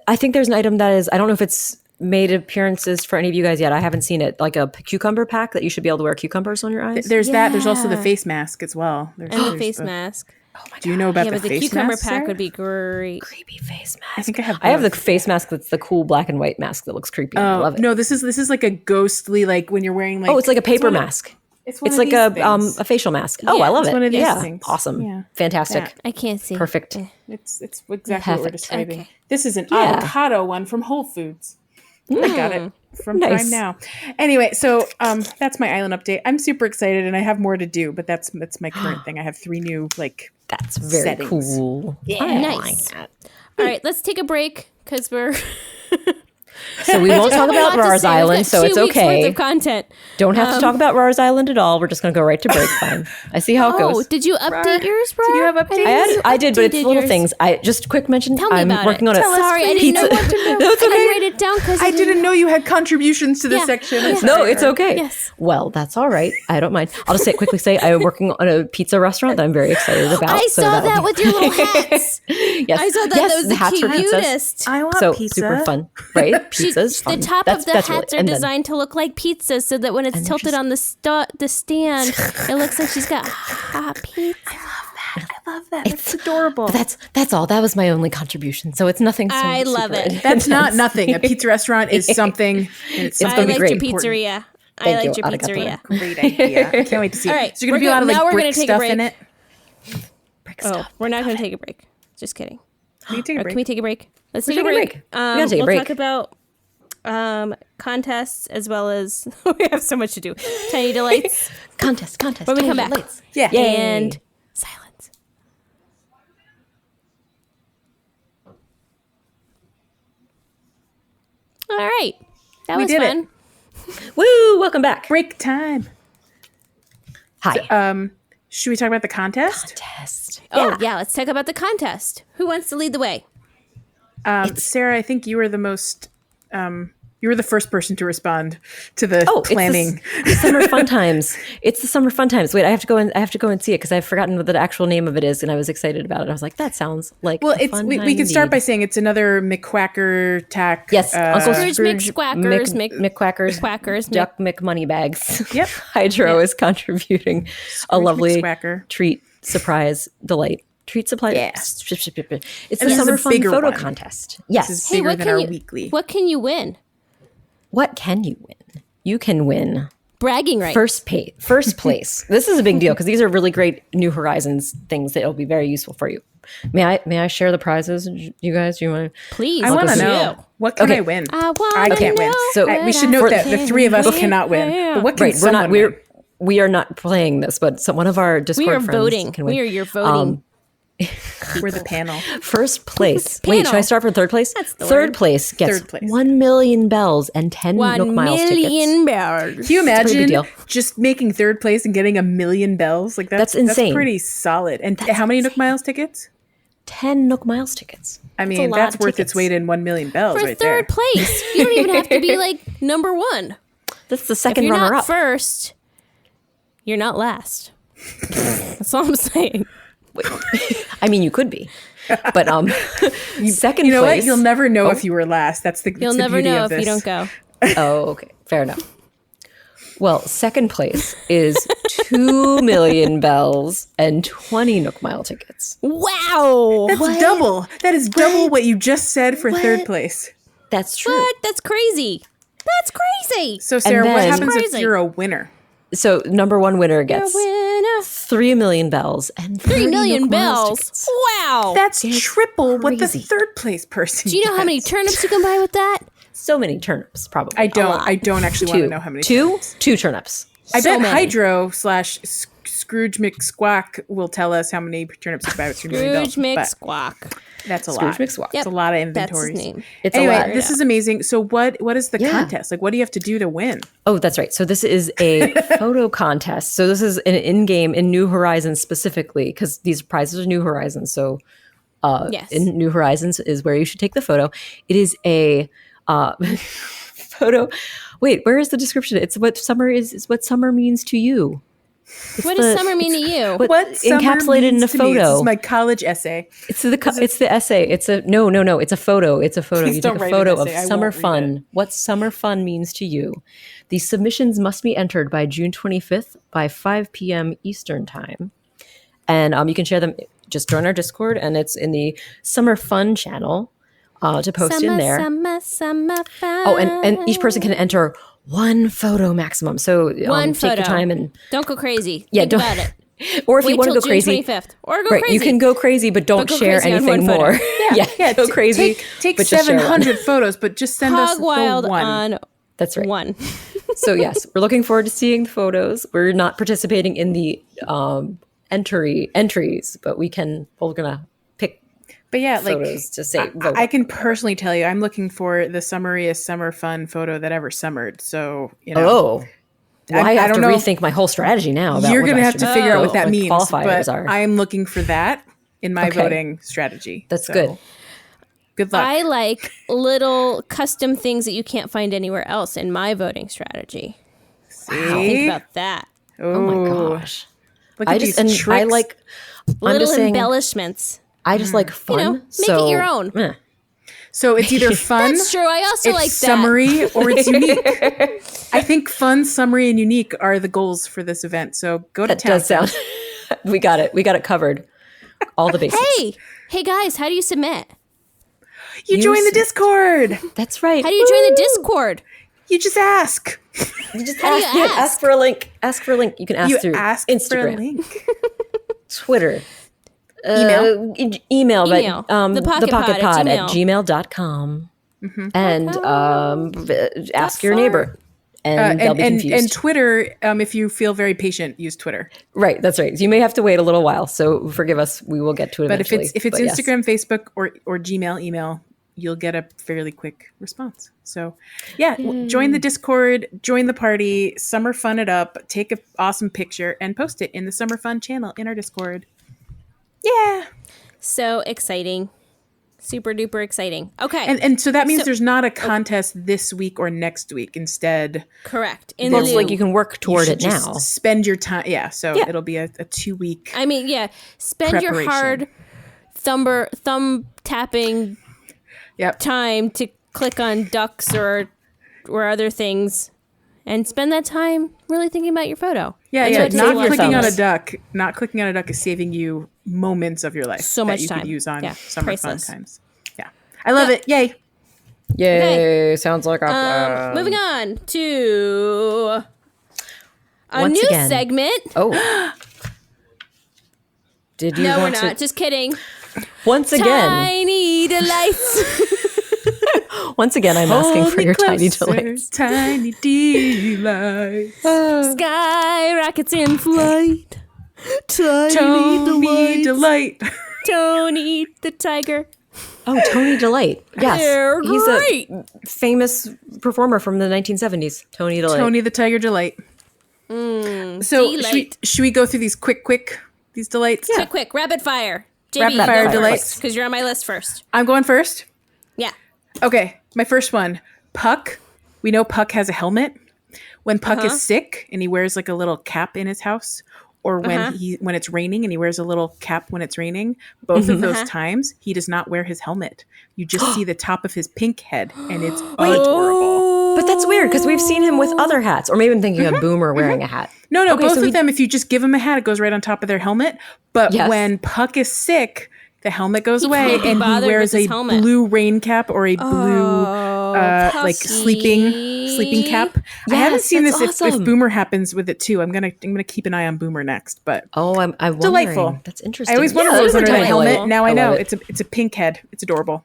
I think there's an item that is, I don't know if it's made appearances for any of you guys yet. I haven't seen it. Like a cucumber pack that you should be able to wear cucumbers on your eyes. There's that. There's also the face mask as well. And the face mask. Oh my God. Do you know about the face mask? Yeah, but the cucumber pack Sarah? would be great. Creepy face mask. I think I have. I have the face mask that's the cool black and white mask that looks creepy. I love it. No, this is like a ghostly, like when you're wearing like. Oh, it's like a paper mask. It's like a facial mask. Oh, I love it. One of these things. Awesome. Yeah. Fantastic. I can't see. Perfect. It's exactly what we're describing. Okay. This is an avocado one from Whole Foods. I got it from Prime Now. Anyway, so that's my island update. I'm super excited, and I have more to do, but that's my current thing. I have 3 new that's very settings. Cool. Yeah, nice. All right, let's take a break because we're. So we won't talk about Rars Island, so it's okay. Of content. Don't have to talk about Rars Island at all. We're just going to go right to break. Fine. I see how it goes. Oh, did you update yours, bro? Did you have updates? I did, but it's little things. Just quick mention. Tell me I'm about working it. on it. Sorry, I didn't know what to know. No, it's okay. I didn't write it down because I didn't know you had contributions to this section. Yeah. No, it's okay. Yes. Well, that's all right. I don't mind. I'll just quickly say I'm working on a pizza restaurant that I'm very excited about. I saw that with your little hats. Yes. I saw that. Yes, that was the hats for the pizzas. cutest. I want So pizza. super fun, right? Pizza's fun. The top of the hats are and then- designed to look like pizza, so that when it's tilted on the stand, it looks like she's got hot pizza. I love that. It's adorable. But that's all. That was my only contribution. So it's nothing. So I love super it. That's not nothing. A pizza rrestaurant is something. And it's I gonna be liked great. your pizzeria. I liked your pizzeria. Great idea. I can't wait to see All it. right, So you're going to be a lot of now we're brick gonna take a stuff break. in it? Oh, we're not going to take a break. Just kidding. Can we take a break? Can we take a break? Let's We're take a taking a break. break. We gotta take a we'll break. talk about contests as well as we have so much to do. Tiny delights. Contest. When we come back. Yeah. And silence. All right. That We was did it. fun. Woo! Welcome back. Break time. Hi. Should we talk about the contest? Test. Oh, yeah. Let's talk about the contest. Who wants to lead the way? Sarah, I think you were the most. You were the first person to respond to the planning. It's the summer fun times. It's the summer fun times. Wait, I have to go and see it because I've forgotten what the actual name of it is, and I was excited about it. I was like, that sounds like Well, a fun we time can start by indeed. saying it's another McQuacker tack. Yes, Uncle Scrooge McSquackers, McQuackers, Quackers, Duck McMoneybags. Yep. Hydro is contributing a lovely McSquacker. treat, surprise, delight Treat supply. Yeah. It's And the this is Summer a Fun bigger Photo one. Contest. This Yes. is bigger than our weekly. What can you win? What can you win? You can win Bragging rights. first place. This is a big deal because these are really great New Horizons things that will be very useful for you. May I share the prizes? You guys, you want? Please. I want to let's know. do. What can Okay. I win? I can't win. So We should note that the three of us win. cannot win. But what can Right, someone win? we are not playing this, but one of our Discord We are friends voting. can win. We are your voting. We're the panel. First place. Wait, should I Panel. start for third place? That's the third word. place gets Third place. 1 million bells and 10 Nook 1 Miles tickets. million bells. Can you a pretty big imagine deal. just making third place and getting 1 million bells? Like That's insane. That's pretty solid. And how many Nook Miles tickets? 10 Nook Miles tickets. I a mean, lot that's of worth tickets. its weight in 1 million bells For right third there. place. You don't even have to be like number one. That's the If second you're runner not up. first, you're not last. That's all I'm saying. I mean, you could be. But second You know place. what? You'll never know if you were last. That's the You'll the never beauty know of if you this. don't go. Oh, okay. Fair enough. Well, second place is 2 million bells and 20 Nook Mile tickets. Wow. That's double. That is double what you just said for third place. That's true. What? That's crazy. That's crazy. So, Sarah, what then- happens if Crazy. you're a winner? So number one winner gets Winner. 3 million bells and 3 30 million Nook Miles bells. tickets. Wow. That's triple what the crazy. third place person Do you know how many gets. turnips you can buy with that? So many turnips, probably. I don't actually want to know how many. turnips. Two turnips. I So bet many. Hydro / Scrooge McSquawk will tell us how many turnips you buy with 3 million bells. Scrooge but McSquawk. That's a Scrooge lot. McSquawk. It's a lot of That's his inventories. name. It's Anyway, a lot. this is amazing. So what is the Yeah. contest? Like, what do you have to do to win? Oh, that's right. So this is a photo contest. So this is an in-game in New Horizons specifically because these prizes are New Horizons. So Yes. in New Horizons is where you should take the photo. It is a photo. Wait, where is the description? It's what summer is. It's what summer means to you. What does summer mean to you? What summer encapsulated in means a to me. This photo. is my college essay. It's the essay. It's a no. It's a photo. It's a photo. Please You don't take a write an photo of essay. I summer won't read fun. What summer fun means to you. The submissions must be entered by June 25th by 5 p.m. Eastern time, and you can share them. Just join our Discord, and it's in the Summer Fun channel to post in there. Summer fun. Oh, and each person can enter one photo maximum. So One take photo. your time and Don't go crazy. Yeah, Think don't- about it. or if you Wait want to till go crazy, June 25th. Or go right? crazy. You can go crazy, but don't go share crazy on anything one photo. more. Yeah, go crazy. Take but just share one. 700 photos, but just send us Hog the wild one. on That's right. one. So yes, we're looking forward to seeing the photos. We're not participating in the entries, but we're gonna pick But yeah, like photos to say. vote I on. can personally tell you, I'm looking for the summeriest summer fun photo that ever summered. So you know, Oh, well, I have don't to know. rethink my whole strategy now. About You're what gonna I have should to figure out what that what means. Qualifiers But are. I'm looking for that in my Okay. voting strategy. That's So, good. Good luck. I like little custom things that you can't find anywhere else in my voting strategy. Think See? about that. Oh my gosh. Look at I these just and I tricks. like. I'm Little just saying. embellishments. I just like fun. know, make it so, your own. eh. So it's either fun, That's true. I also it's like that. summary, or it's unique. I think fun, summary, and unique are the goals for this event. So go to That town. does sound. We got it. We got it covered. All the bases. Hey guys, how do you submit? You join the Discord. That's right. How do you join the Discord? You just ask. You just How do you ask, yeah, ask? ask for a link. Ask for a link. You can ask You through ask Instagram, for a link. Twitter, Email. Email. but The Pocket Pod at at gmail.com. And ask your neighbor. And they'll be confused. And Twitter, if you feel very patient, use Twitter. Right, that's right. You may have to wait a little while, so forgive us. We will get to it But eventually. if it's But yes. Instagram, Facebook, or Gmail email, you'll get a fairly quick response. So yeah, join the Discord, join the party, summer fun it up, take an awesome picture, and post it in the Summer Fun channel in our Discord. Yeah. So exciting. Super duper exciting. Okay. And so that means So- there's not a contest this week or next week. Instead, Correct. In It's lieu. like you can work toward you it should just now. spend your time. Yeah. So Yeah. it'll be a 2-week. I mean, yeah. Spend your Preparation. hard thumb tapping Yep. time to click on ducks or other things, and spend that time really thinking about your photo. Yeah, That's yeah. what Not takes clicking on a thumbs. duck. Not clicking on a duck is saving you moments of your life So that much you time. could use on Yeah, summer priceless. fun times. Yeah. I love it. Yay. Yay! Sounds like a plan. Moving on to a Once new again. segment. Oh. Did you No, we're want not. to Just kidding. once again? Tiny delights. Once again, I'm asking Hold for me your tiny closer, delights. Tiny delights. Sky rockets in flight. Tiny Tony delights. Delight. Tony the tiger. Oh, Tony Delight. Yes, They're he's great. a famous performer from the 1970s. Tony Delight. Tony the Tiger Delight. So Delight. should we go through these these delights? Yeah. Quick, rapid fire. JB, Rapid fire delights. because you're on my list first. I'm going first. Yeah. Okay, my first one. Puck. We know Puck has a helmet. When Puck is sick and he wears like a little cap in his house, or when it's raining and he wears a little cap when it's raining, both of those times he does not wear his helmet. You just see the top of his pink head, and it's adorable. But that's weird because we've seen him with other hats. Or maybe I'm thinking of Boomer wearing a hat. No, Okay, both so of them. If you just give them a hat, it goes right on top of their helmet. But Yes. when Puck is sick, the helmet goes away, can't be and he bothered wears with a his helmet. blue rain cap or a blue, like sleeping cap. I haven't Yes, seen that's this if awesome. Boomer happens with it too. I'm gonna keep an eye on Boomer next. But Oh, I'm wondering. delightful. That's interesting. I always wonder Yeah, what that was is a under that delightful. helmet. Now I know love it. it's a pink head. It's adorable.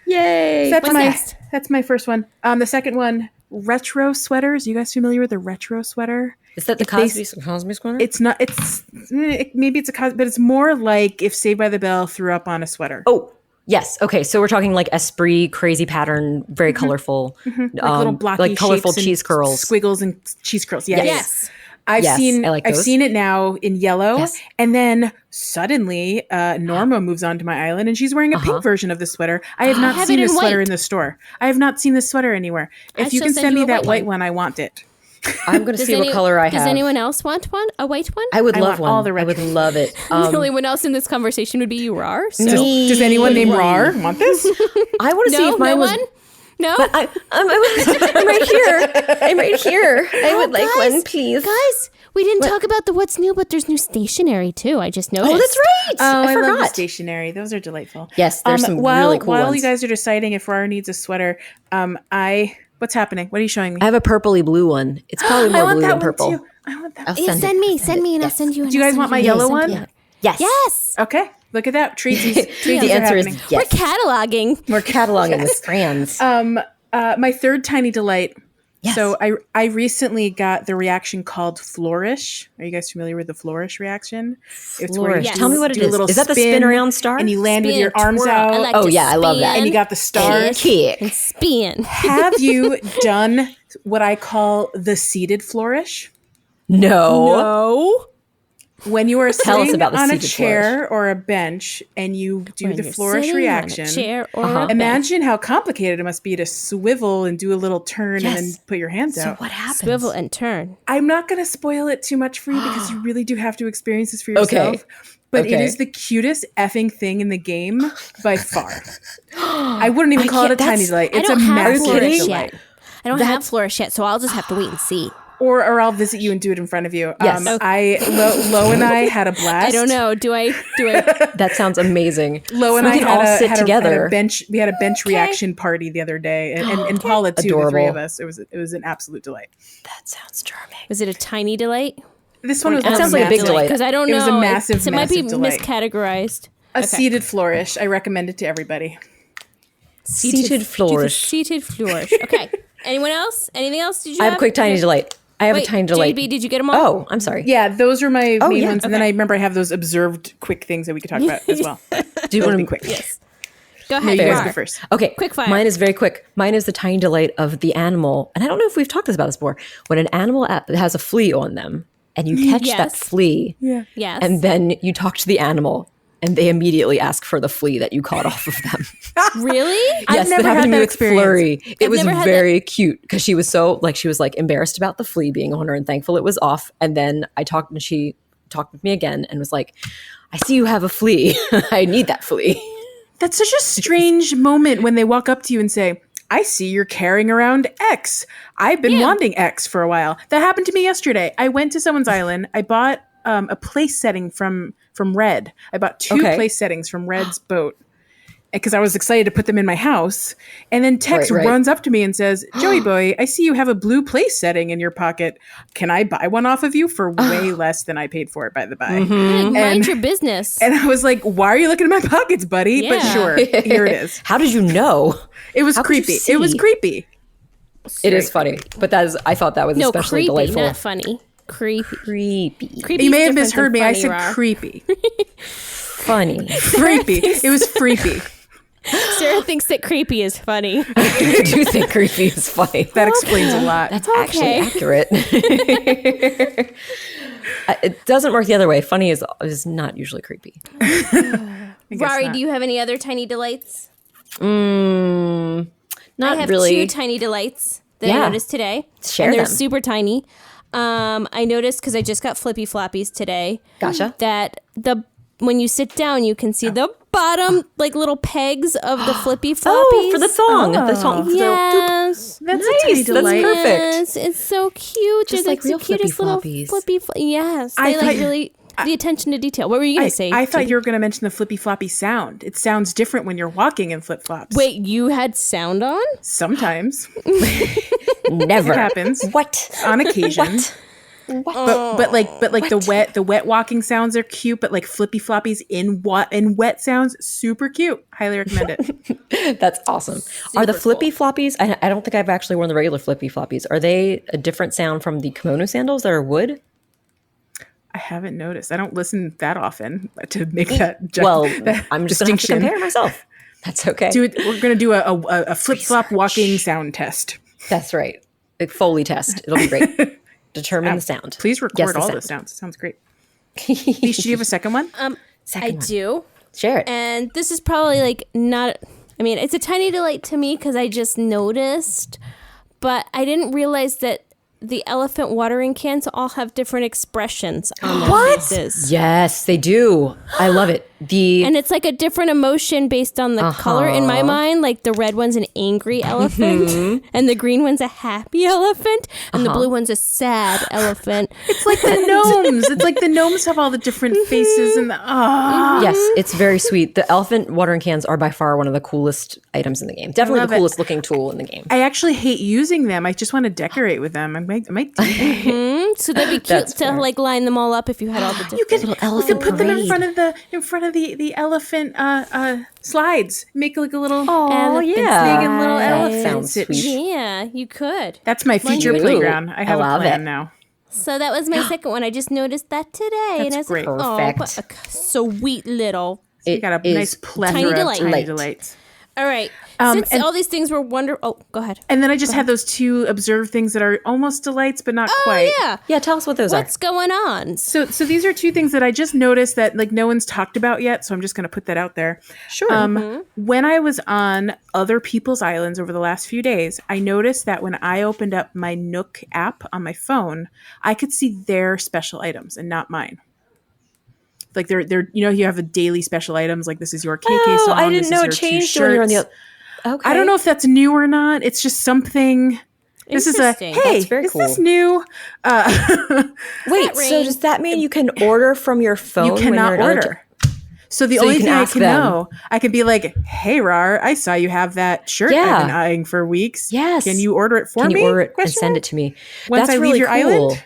Yay! That's What's my next? that's my first one. The second one, retro sweaters. You guys familiar with the retro sweater? Is that the Cosby sweater? It's not. Maybe it's but it's more like if Saved by the Bell threw up on a sweater. Oh, yes. Okay, so we're talking like esprit, crazy pattern, very colorful, like little blocky like colorful shapes and cheese curls. squiggles and cheese curls. Yes. Yes. I've Yes, seen I like I've those. seen it now in yellow, Yes. and then suddenly Norma moves onto my island, and she's wearing a pink version of the sweater. I have not have seen it in this sweater white. in the store. I have not seen this sweater anywhere. If you shall can send send you me a that white white one, I want it. I'm going to see what color I have. Does anyone else want one? A white one? I would I love want one. all the I would retro love it. The only one else in this conversation would be you, Rar. So. Does anyone named Rar want this? I want to see No, if mine no was. one? No? I'm right here. I'm right here. I would like guys, one, please. Guys, we didn't talk about the what's new, but there's new stationery too. I just noticed. Oh, that's right. Oh, I I love the forgot. stationery. Those are delightful. Yes, there's some while, really cool while ones. you guys are deciding if Rar needs a sweater, what's happening? What are you showing me? I have a purpley blue one. It's probably more blue than purple. too. I want that. I'll Yeah, send send it. me, and I'll send you. Do you guys want my yellow one? Yes. Yes. Okay, look at that. Treaties. The answer is happening. yes. We're cataloging. We're cataloging the strands. My third tiny delight. Yes. So I recently got the reaction called flourish. Are you guys familiar with the flourish reaction? It's where you Flourish. Tell me what it do a is. little Is that the spin around star? And you land with Spin, your arms twirl. out. I like Oh, to yeah, I love that. spin, and you got the stars. Kick. and spin. Have you done what I call the seated flourish? No. No. When you are Tell us sitting about the on a seated chair or a bench and you do the You're flourish sitting on a reaction, chair or a bench. imagine how complicated it must be to swivel and do a little turn and then Yes. put your hands So out. what happens? Swivel and turn. I'm not going to spoil it too much for you because you really do have to experience this for yourself. Okay. But it Okay. is the cutest effing thing in the game by far. I wouldn't even I call it a can't- tiny that's- delight. I It's a don't have massive flourish delight. yet. I don't have flourish yet, so I'll just have to wait and see. Or I'll visit you and do it in front of you. Yes. Lo and I had a blast. I don't know. Do I? That sounds amazing. Lo and we I can had all a, sit had a- together. had a bench. We had a bench reaction party the other day, and Paula too. The three Adorable. of us. It was an absolute delight. That sounds charming. Was it a tiny delight? This one was That sounds like a big delight. Because I don't know. It was a massive, it might be massive delight. miscategorized. A seated flourish. I recommend it to everybody. Seated flourish. Seated flourish. Okay. Anyone else? Anything else? Did you I have a quick tiny delight. I have Wait, a tiny delight. JB, did you get them all? Oh, I'm sorry. Yeah, those are my main yeah, ones. And then I remember I have those observed quick things that we could talk about as well. Do you want to be quick? Yes. Go No, ahead. you guys Rar. go first. Okay, Quick fire. Mine is very quick. Mine is the tiny delight of the animal, and I don't know if we've talked about this before. When an animal has a flea on them, and you catch that Yes. flea, Yes. and then you talk to the animal, and they immediately ask for the flea that you caught off of them. Really? Yes, never that happened had to me that with experience. Flurry. It was never had very cute because she was so she was embarrassed about the flea being on her and thankful it was off. And then I talked and she talked with me again and was like, "I see you have a flea. I need that flea." That's such a strange moment when they walk up to you and say, I see you're carrying around X. I've been wanting X for a while. That happened to me yesterday. I went to someone's island. I bought a place setting from from Red. I bought 2 place settings from Red's boat because I was excited to put them in my house. And then Tex runs up to me and says, Joey boy, I see you have a blue place setting in your pocket. Can I buy one off of you for way less than I paid for it, by the by? Mind your business. And I was like, why are you looking at my pockets, buddy? Yeah. But sure, here it is. How did you know? It was creepy. It was creepy. It is funny, but I thought that was especially creepy, delightful. not funny. Creepy. You may have misheard me. I said creepy. Funny. Creepy. It was creepy. Sarah thinks that creepy is funny. I do think creepy is funny. That explains a lot. That's actually accurate. It doesn't work the other way. Funny is not usually creepy. Rory, do you have any other tiny delights? Not I have really. 2 tiny delights that I noticed today. Share and they're them. super tiny. I noticed because I just got flippy floppies today. Gotcha. That when you sit down, you can see the bottom like little pegs of the flippy floppies. Oh, for the thong. The thong. Yes. That's Nice. a tiny That's delight. perfect. Yes, it's so cute. Just They're like real the cutest flippy little floppies. flippy. Yes, I they thought- like really the attention to detail. What were you gonna say? I thought you were going to mention the flippy floppy sound. It sounds different when you're walking in flip flops. Wait, you had sound on? Sometimes Never. it happens What? on occasion. What? But like the wet walking sounds are cute, but like flippy floppies in wet sounds super cute. Highly recommend it. That's awesome. Are the flippy floppies? I don't think I've actually worn the regular flippy floppies. Are they a different sound from the kimono sandals that are wood? I haven't noticed. I don't listen that often to make that I'm just going to have to compare myself. That's okay. We're going to do a flip flop walking sound test. That's right. A Foley test. It'll be great. Determine the sound. Please record Guess the all sound. the sounds. It sounds great. Leesh, do you have a second one? I do. Share it. And this is probably like not, I mean, it's a tiny delight to me because I just noticed, but I didn't realize that the elephant watering cans all have different expressions on their faces. Yes, they do. I love it. And it's like a different emotion based on the color in my mind. Like the red one's an angry elephant, and the green one's a happy elephant, and the blue one's a sad elephant. It's like the gnomes. It's like the gnomes have all the different faces and Yes, it's very sweet. The elephant watering cans are by far one of the coolest items in the game. Definitely the coolest looking tool in the game. I actually hate using them. I just want to decorate with them. I might do that. So that'd be cute to like line them all up if you had all the different. You could put them in front of the elephant slides. Make like a little elephant big and little That elephant. sounds sweet. Yeah, you could. That's my future Ooh, playground. I have I a love plan it. now. So that was my second one. I just noticed that today. That's and I was great. like, Perfect. what a sweet little. You got a is nice plethora tiny of delight. tiny delights. All right. Since all these things were wonderful. Oh, go ahead. And then I just had those 2 observed things that are almost delights, but not quite. Yeah. Yeah, tell us what those What's going on? So these are 2 things that I just noticed that like no one's talked about yet. So I'm just going to put that out there. Sure. When I was on other people's islands over the last few days, I noticed that when I opened up my Nook app on my phone, I could see their special items and not mine. Like they're you have a daily special items like this is your KK song. I this didn't is know your it 2 changed when you're on the shirts. Okay. I don't know if that's new or not. It's just something. This is a Interesting. hey. That's very is cool. this new? Wait, so rain. does that mean you can order from your phone? You when cannot you're in other order. So the So only you can thing I ask can them. know, I could be like, "Hey, Rar, I saw you have that shirt Yeah. I've been eyeing for weeks. Yes. Can you order it for Can me? you order it and Question send mark? it to me? Once That's I really leave your cool. island.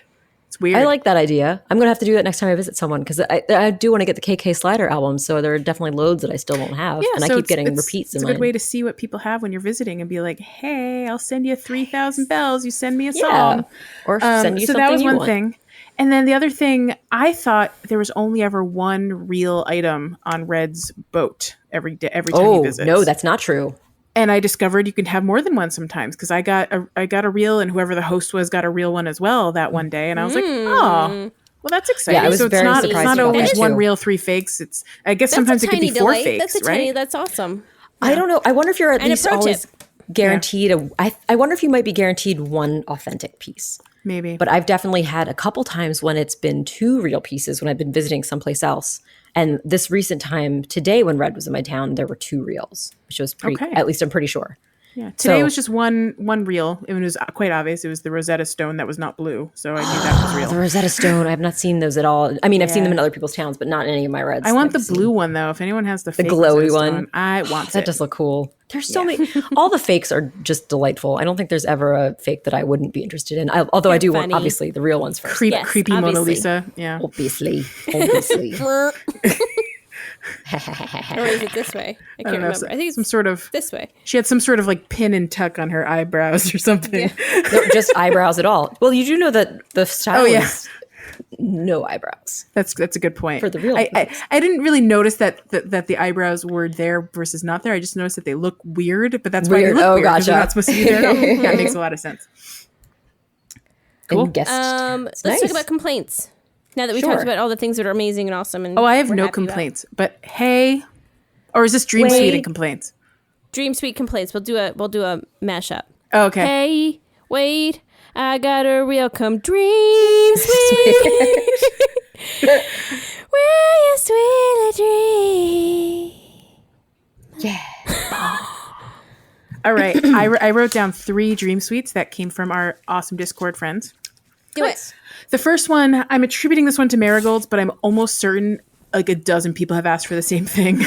It's weird. I like that idea. I'm going to have to do that next time I visit someone because I do want to get the KK Slider album. So there are definitely loads that I still don't have. and I so keep getting it's repeats It's in a good mine. way to see what people have when you're visiting and be like, "Hey, I'll send you 3,000 bells. You send me a Yeah. song." Or send you so something that was you one want. thing. And then the other thing, I thought there was only ever one real item on Red's boat every day, every time he Oh, visits. no, that's not true. And I discovered you can have more than one sometimes because I got a reel, and whoever the host was got a real one as well that one day, and I was like, oh. Well, that's exciting. Yeah, I was so it's very not, surprised it's not about always that, one too. reel, 3 fakes. It's I guess That's sometimes a it could be tiny 4 delight. fakes, That's a right? tiny. That's awesome. I don't know. I wonder if you're at And a least pro always tip. guaranteed I wonder if you might be guaranteed one authentic piece. Maybe. But I've definitely had a couple times when it's been 2 real pieces when I've been visiting someplace else. And this recent time today when Red was in my town, there were 2 reels, which was pretty, Okay. at least I'm pretty sure. Yeah. Today So- was just one real. It was quite obvious. It was the Rosetta Stone that was not blue, so I knew that was The real. Rosetta Stone. I have not seen those at all. I mean, I've seen them in Yeah. other people's towns, but not in any of my reds. I want the I've seen. blue one though. If anyone has the fake glowy Rosetta one. Stone, I want That it. does look cool. There's so many. All the fakes are just delightful. I don't think there's ever a fake that I wouldn't be interested in. Although I do want, funny. obviously, the real ones first. Creepy Mona obviously. Lisa. Yeah. Obviously. Or is it this way? I can't remember. I think it's some sort of. this way. She had some sort of like pin and tuck on her eyebrows or something. No, just eyebrows at all. Well, you do know that the style is no eyebrows. That's a good point. For the real I didn't really notice that the eyebrows were there versus not there. I just noticed that they look weird, but that's why they Weird. look Oh, weird, 'cause they're gotcha. not supposed to be there. No, that makes a lot of sense. Cool. And guest. Let's Nice. talk about complaints. Now that we Sure. talked about all the things that are amazing and awesome, and I have we're no happy about. complaints. But hey, or is this Dream Wait. Suite and complaints? Dream Suite complaints. We'll do a mashup. Oh, okay. Hey, wait, I got a real Dream Suite. Where you sweet dream. All right. I wrote down 3 Dream Suites that came from our awesome Discord friends. Do it. The first one, I'm attributing this one to marigolds, but I'm almost certain like a dozen people have asked for the same thing,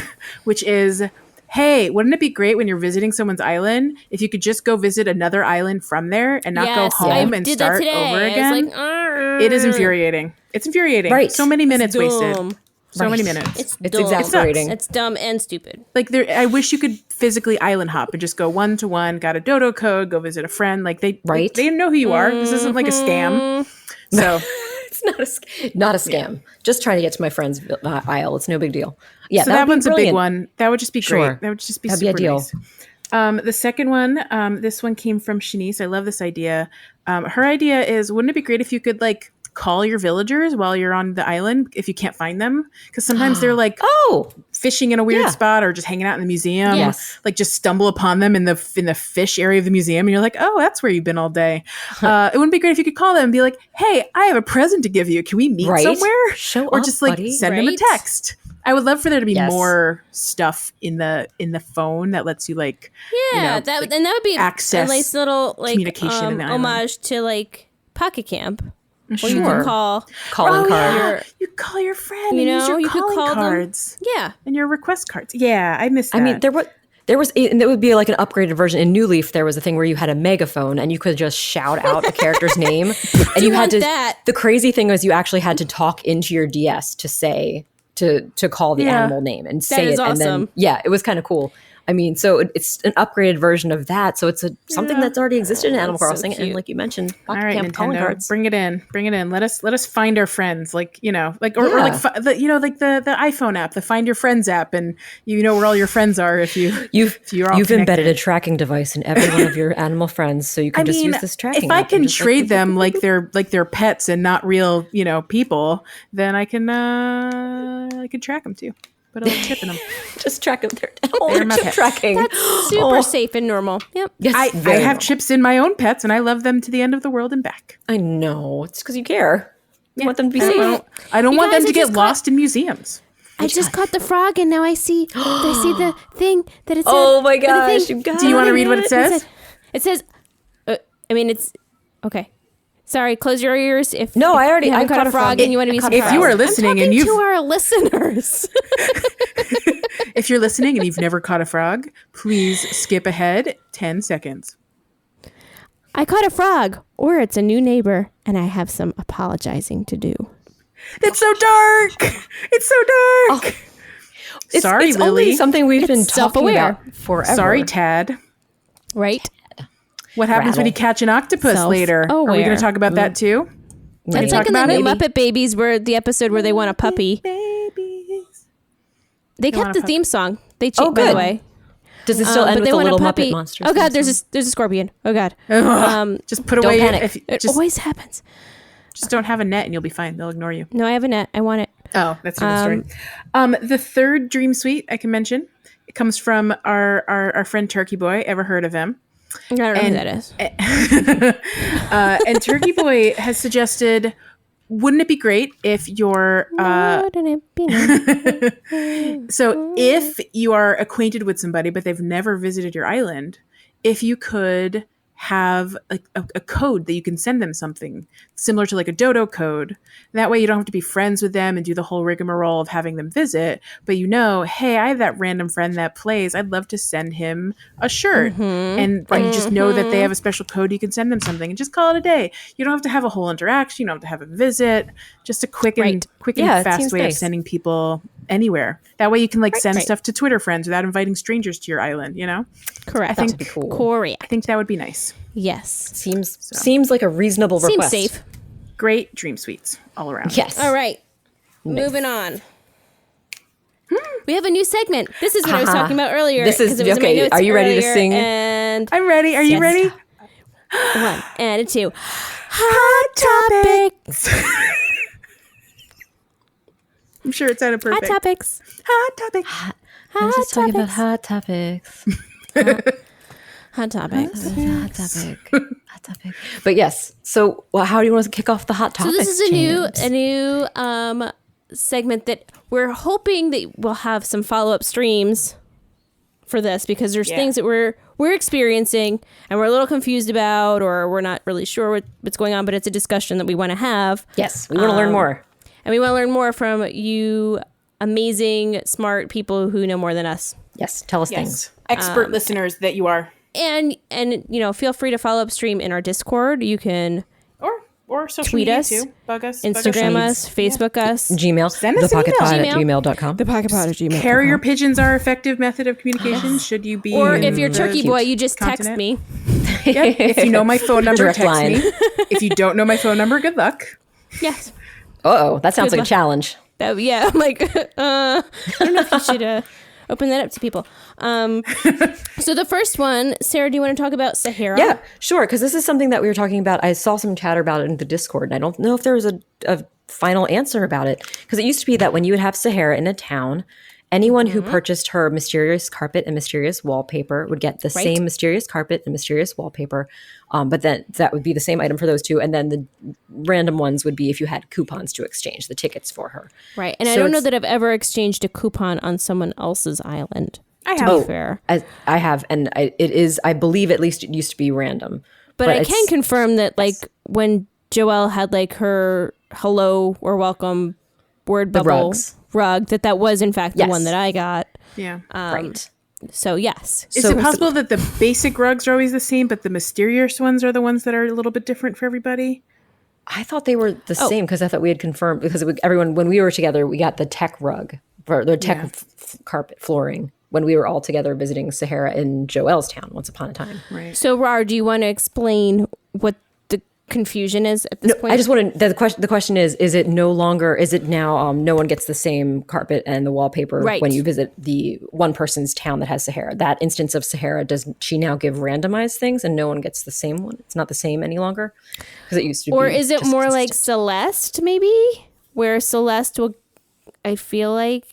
which is, hey, wouldn't it be great when you're visiting someone's island if you could just go visit another island from there and not Yes, go I home and did that start today. over I was again? like, "Arr." It is infuriating. It's infuriating. Right. So many minutes wasted. Dumb. So many Right. minutes. It's It's dumb. exasperating. It's dumb and stupid. Like I wish you could physically island hop and just go 1-to-1, got a dodo code, go visit a friend. Like they didn't know who you are. This isn't like a scam. So It's not a scam. Just trying to get to my friend's isle. It's no big deal. Yeah, so that would be one's a big brilliant. one. That would just be Sure. great. That would just be That'd be super ideal. nice. The second one, this one came from Shanice. I love this idea. Her idea is, wouldn't it be great if you could like call your villagers while you're on the island if you can't find them? Because sometimes they're like fishing in a weird Yeah. spot or just hanging out in the museum. Yes. Like just stumble upon them in the fish area of the museum and you're like, oh, that's where you've been all day. It wouldn't be great if you could call them and be like, hey, I have a present to give you. Can we meet Right. somewhere? Show or up, just like buddy. send them a Right. text. I would love for there to be Yes. more stuff in the phone that lets you like Yeah, like, that would be access a nice little like communication in the island. homage to like Pocket Camp. Or you Sure. could call. Calling card. yeah. You call your friend You and use know, your you could calling call them. cards Yeah. and your request cards. Yeah, I missed that. I mean, there was, and it would be like an upgraded version. In New Leaf, there was a thing where you had a megaphone and you could just shout out a character's name. And you had want to. that. The crazy thing was, you actually had to talk into your DS to say to call the Yeah. animal name and say is it. And then awesome. it was kind of cool. I mean, so it's an upgraded version of that. So it's something that's already existed in Animal so Crossing, and cute. like you mentioned, all Pocket right, Camp calling Nintendo, cards. bring it in. Let us find our friends, like like or Yeah. like like the iPhone app, the Find Your Friends app, and you know where all your friends are if you're all You've embedded connected. a tracking device in every one of your animal friends, so you can just use this tracking. if I app can and just, trade them like they're pets and not real, people, then I can track them too. Put a little chip in them. just track them. They're my Chip pets. tracking. Super safe and normal. Yep. Yes, I very have well. chips in my own pets, and I love them to the end of the world and back. I know. It's because you care. You want them to be I safe. I don't You want guys, them to I get just lost in museums. I just caught the frog and now I see the thing that it said. Oh my the gosh, thing. you got Do you want to read what it It says? says, it's okay. Sorry, close your ears. If No, I already- you haven't I caught a frog and you want to be I caught a surprised. If you are frog. listening I'm and talking you've to our listeners. if you're listening and you've never caught a frog, please skip ahead 10 seconds. I caught a frog, or it's a new neighbor, and I have some apologizing to do. It's so dark. It's so dark. Sorry, it's Lily. only something we've been It's talking self-aware. about forever. Sorry, Tad. Right? What happens when Rattle. you catch an octopus later? Are we going Self-aware. to talk about that too? That's talk like in the about new it? Muppet Babies, where the episode where they want a puppy. Babies. They want kept a the theme song. They Oh, by the good. way. Does it still end But with they the want little a puppy. Muppet monster? Oh God, there's a scorpion. Oh God. Just put Don't away. panic. If you, It just always happens. don't have a net and you'll be fine. They'll ignore you. No, I have a net. I want it. Oh, that's a different story. The third Dream Suite I can mention, it comes from our friend Turkey Boy. Ever heard of him? I don't know who that is. And Turkey Boy has suggested, wouldn't it be great if you're Wouldn't it be nice? so if you are acquainted with somebody but they've never visited your island, if you could have a code that you can send them something similar to like a dodo code. That way you don't have to be friends with them and do the whole rigmarole of having them visit, but hey, I have that random friend that plays. I'd love to send him a shirt. And you just know that they have a special code. You can send them something and just call it a day. You don't have to have a whole interaction. You don't have to have a visit. Just a quick and fast way of sending people anywhere. That way you can send stuff to Twitter friends without inviting strangers to your island, Correct. I think that'd be cool. Correct. I think that would be nice. Yes. Seems like a reasonable request. Seems safe. Great dream suites all around. Yes. All right. Nice. Moving on. We have a new segment. This is what I was talking about earlier. This is it was in my okay. notes Are you ready to earlier, sing? And I'm ready. Are you ready? 1 and a 2. Hot topics. I'm sure it sounded perfect. Hot topics. Hot topic. I was just talking about hot topics. Hot topics. Hot topic. But yes. So, how do you want to kick off the hot topics? So this is a new segment that we're hoping that we'll have some follow-up streams for this, because there's things that we're experiencing and we're a little confused about, or we're not really sure what's going on, but it's a discussion that we want to have. Yes, we want to learn more. And we want to learn more from you amazing, smart people who know more than us. Yes, tell us things. Expert listeners that you are. And feel free to follow up stream in our Discord. You can or social tweet media us, too. Bug us, Instagram us, Facebook us, Gmail. Send us an thepocketpod@gmail.com. thepocketpod@gmail.com. Carrier pigeons are effective method of communication. Should you be Or in if you're Turkey the Boy, you just text continent. me. Yep. If you know my phone number, Direct text line. me. If you don't know my phone number, good luck. Yes. Uh-oh, that sounds Good like luck. a challenge. I'm like, I don't know if you should open that up to people. So the first one, Sarah, do you want to talk about Sahara? Yeah, sure, because this is something that we were talking about. I saw some chatter about it in the Discord, and I don't know if there was a final answer about it. Because it used to be that when you would have Sahara in a town, anyone who purchased her mysterious carpet and mysterious wallpaper would get the same mysterious carpet and mysterious wallpaper. But then that would be the same item for those two. And then the random ones would be if you had coupons to exchange, the tickets for her. Right. And So I don't know it's- that I've ever exchanged a coupon on someone else's island. I have. To be fair. I have, and it is, I believe at least it used to be random. But I it's- can confirm that when Joelle had her hello or welcome word bubble rugs. rug, that was in fact the Yes. one that I got. Yeah. Right. So yes. Is it possible that the basic rugs are always the same, but the mysterious ones are the ones that are a little bit different for everybody? I thought they were the same because I thought we had confirmed, because everyone, when we were together, we got the tech rug, or the tech carpet flooring when we were all together visiting Sahara in Joelle's town once upon a time. Right. So Rar, do you want to explain what the confusion is at this point? I just want to, the question is it no longer, is it now no one gets the same carpet and the wallpaper when you visit the one person's town that has Sahara? That instance of Sahara, does she now give randomized things and no one gets the same one? It's not the same any longer? Because it used to be. Or is it just more consistent. like Celeste, maybe? Where Celeste will, I feel like,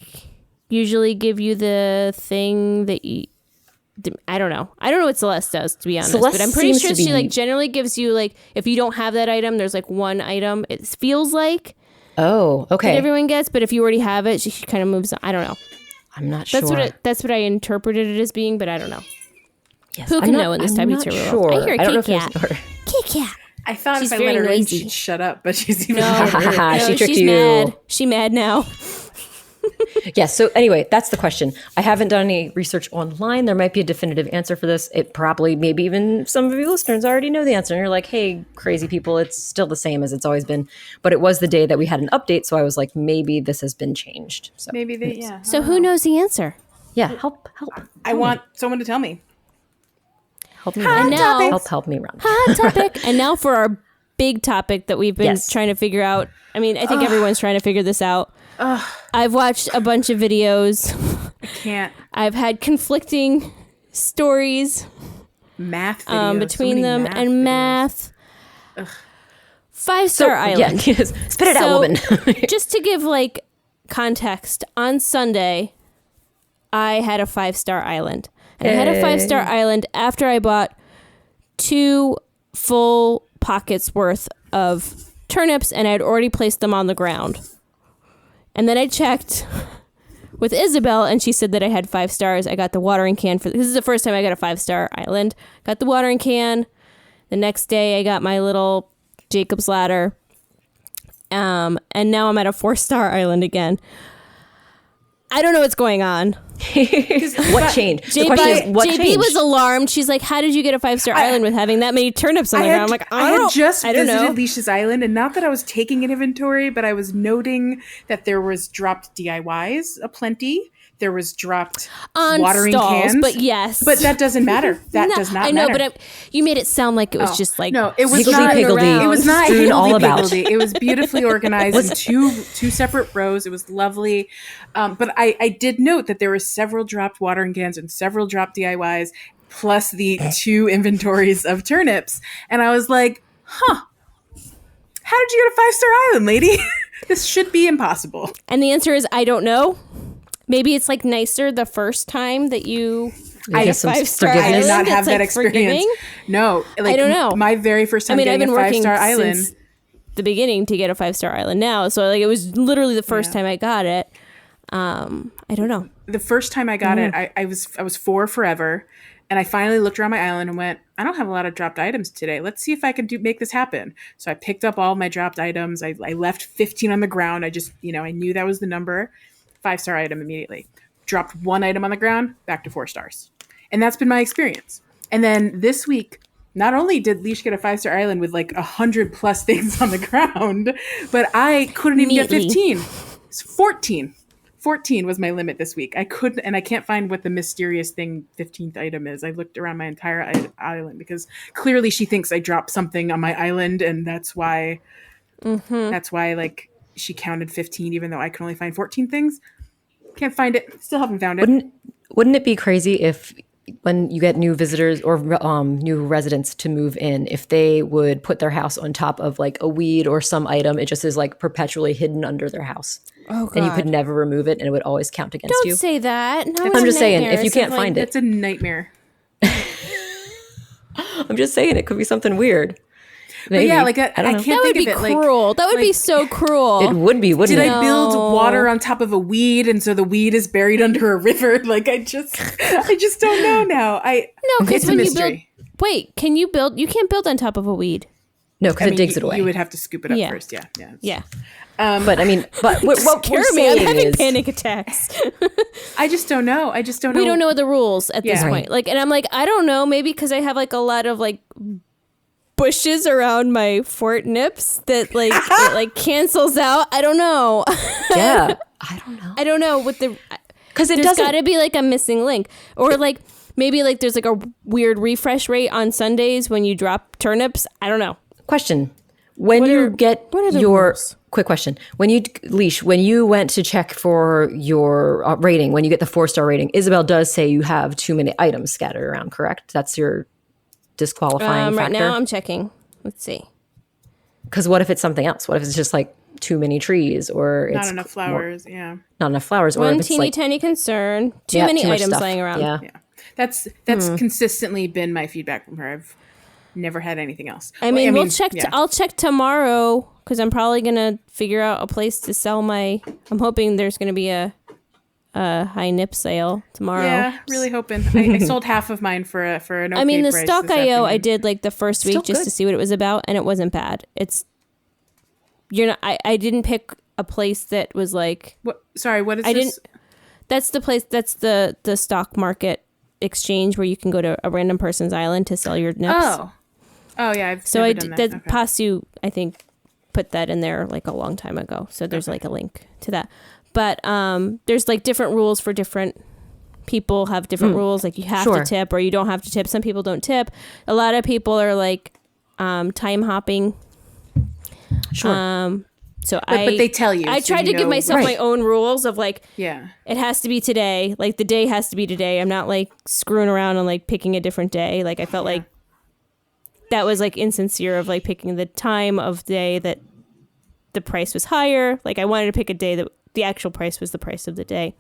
usually give you the thing that you... I don't know. I don't know what Celeste does, to be honest. Celeste but I'm pretty seems sure to she be- generally gives you if you don't have that item, there's one item. It feels like Oh, okay. that everyone gets, but if you already have it, she kind of moves on. I don't know. I'm not sure. That's what I interpreted it as being, but I don't know. Yes, Who can know in this I'm tabby not world? sure. I hear a don't know kitty if cat. there's- Kitty cat. I thought She's if I let very her in, noisy. she'd shut up, but she's even No. louder. No, She tricked she's you. mad. She mad now. Yes. So anyway, that's the question. I haven't done any research online. There might be a definitive answer for this. It probably, maybe even some of you listeners already know the answer. And you're like, hey, crazy people, it's still the same as it's always been. But it was the day that we had an update. So I was like, maybe this has been changed. So Maybe they, yeah. So who knows the answer? yeah, help. I want someone to tell me. Help me And run. now, Help me run. hot topic. And now for our big topic that we've been Yes. trying to figure out. I mean, I think everyone's trying to figure this out. I've watched a bunch of videos. I can't. I've had conflicting stories Math videos. between so many them and videos. math. 5-star island. Yeah, yes. Spit it out, So, woman. just to give context, on Sunday, I had a 5-star island. And I had a 5-star island after I bought 2 full pockets worth of turnips, and I had already placed them on the ground. And then I checked with Isabel, and she said that I had 5 stars. I got the watering can this is the first time I got a 5-star island. Got the watering can. The next day I got my little Jacob's ladder. And now I'm at a 4-star island again. I don't know what's going on. What changed? The JP, question is, what JP changed? was alarmed. She's like, "How did you get a 5-star island with having that many turnips on the ground?" I'm like, I had just I don't visited know. Leesh's Island, and not that I was taking an inventory, but I was noting that there was dropped DIYs aplenty. There was dropped On watering stalls, cans, but yes. but that doesn't matter. That does not. I know, matter. but you made it sound like it was just like no, it was not. Higgledy-piggledy. It was not Strewn all about. higgledy-piggledy. It was beautifully organized in two separate rows. It was lovely, but I did note that there were several dropped watering cans and several dropped DIYs, plus the 2 inventories of turnips, and I was like, "Huh, how did you get a 5-star island, lady? This should be impossible." And the answer is, I don't know. Maybe it's like nicer the first time that you I get get some 5-star forgiveness. I did island. not have It's, that like, experience. forgiving. No, like, I don't know. My very first time I've getting been a working 5-star island. since the beginning to get a 5-star island now. So like it was literally the first time I got it. I don't know. The first time I got it, I was 4 forever, and I finally looked around my island and went, I don't have a lot of dropped items today. Let's see if I can make this happen. So I picked up all my dropped items. I left 15 on the ground. I just, I knew that was the number. 5-star item immediately. Dropped 1 item on the ground, back to 4 stars. And that's been my experience. And then this week, not only did Leesh get a 5-star island with like 100 plus things on the ground, but I couldn't even get 15. It's 14. 14 was my limit this week. I couldn't, and I can't find what the mysterious 15th item is. I looked around my entire island because clearly she thinks I dropped something on my island, and that's why like she counted 15 even though I can only find 14 things. Can't find it. Still haven't found it. Wouldn't it be crazy if when you get new visitors or new residents to move in, if they would put their house on top of like a weed or some item, it just is like perpetually hidden under their house. Oh, God. And you could never remove it and it would always count against you. Don't say that. No, I'm just saying, if you can't find it. It's a nightmare. I'm just saying it could be something weird. Maybe. But yeah, like I don't know. can't that would think be of it. cruel. Like, That would be so cruel. It would be, wouldn't did it? I build water on top of a weed, and so the weed is buried under a river? Like I just don't know now. No, because It's a when you mystery. build, wait, can you build? You can't build on top of a weed. No, because it digs it away. You would have to scoop it up Yeah. first. Yeah. Yeah, But I mean, what we're scare me. I'm saying having is, panic attacks. I just don't know. We don't know the rules at this Yeah. point. Like, and I'm like, I don't know. Maybe because I have like a lot of like bushes around my fort nips that like it like cancels out. I don't know. yeah, I don't know. I don't know what the Because it there's doesn't. got to be like a missing link, or like maybe like there's like a weird refresh rate on Sundays when you drop turnips. I don't know. Question. When What you are- get what are the your rules? quick question, Leesh, when you went to check for your rating, when you get the 4-star rating, Isabel does say you have too many items scattered around, correct? That's your disqualifying Right factor? now I'm checking. Let's see. Because what if it's something else? What if it's just like too many trees or Not it's enough flowers. Yeah. not enough flowers? Or One if it's teeny like, tiny concern. Too yeah, many too much items stuff. laying around. Yeah. Yeah. That's consistently been my feedback from her. I've never had anything else. I mean, we'll check. yeah. I'll check tomorrow because I'm probably gonna figure out a place to sell my. I'm hoping there's gonna be a high nip sale tomorrow. Yeah, really hoping. I sold half of mine for an okay I mean, the price stock this IO I afternoon. did like the first week Still just good. to see what it was about, and it wasn't bad. You're not. I didn't pick a place that was like. What? Sorry, what is I this? That's the place. That's the stock market exchange where you can go to a random person's island to sell your nips. Oh yeah. I've So never I done did that. that. Okay. Pasu, I think, put that in there like a long time ago. So there's like a link to that. But there's like different rules for different people. Have different rules. Like you have Sure. to tip or you don't have to tip. Some people don't tip. A lot of people are like time hopping. Sure. So But they tell you. I so tried you to give know- myself my Right. own rules of like Yeah. it has to be today. Like the day has to be today. I'm not like screwing around and like picking a different day. Like I felt like that was like insincere of like picking the time of day that the price was higher. Like I wanted to pick a day that the actual price was the price of the day.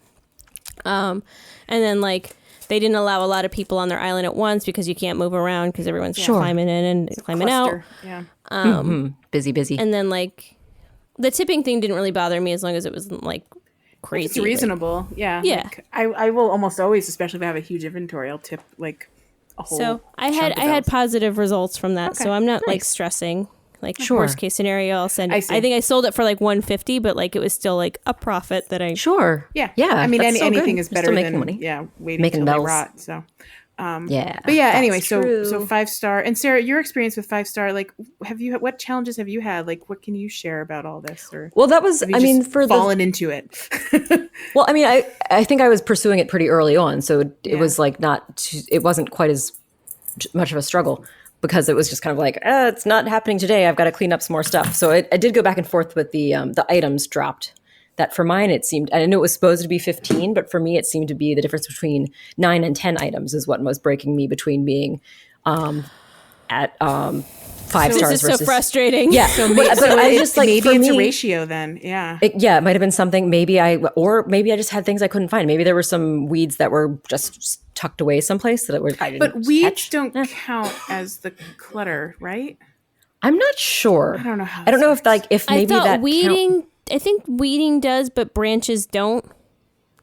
And then like they didn't allow a lot of people on their island at once because you can't move around because everyone's Sure. climbing in and climbing out. Cluster. Yeah. Busy. And then like the tipping thing didn't really bother me as long as it wasn't like crazy. It's reasonable. Yeah. Yeah. Like, I will almost always, especially if I have a huge inventory, I'll tip like a whole. So I chunk of had those. positive results from that. Okay, So I'm not like nice. stressing. Like Sure. worst case scenario, I'll send. I I see. think I sold it for like 150, but like it was still like a profit that I. Sure. Yeah. Yeah. I mean, that's still anything good. is You're better still than making money. waiting Making until bells. they rot. So. Yeah. But yeah. that's Anyway, true. so 5-star. And Sarah, your experience with 5-star, like, what challenges have you had? Like, what can you share about all this? Or Well, that was, have you I mean, just for fallen into it. well, I mean, I think I was pursuing it pretty early on. So it Yeah. was like it wasn't quite as much of a struggle because it was just kind of like, it's not happening today. I've got to clean up some more stuff. So I did go back and forth with the items dropped. That for mine, it seemed, I know it was supposed to be 15, but for me, it seemed to be the difference between 9 and 10 items is what was breaking me between being at 5 This stars is so versus frustrating. Yeah, So, but I just like maybe for it's a me, ratio then. Yeah. it might have been something. Maybe I just had things I couldn't find. Maybe there were some weeds that were just tucked away someplace that I didn't But weeds catch. don't count as the clutter, right? I'm not sure. I don't know how I don't this know if like if I maybe thought that weeding. I think weeding does, but branches don't.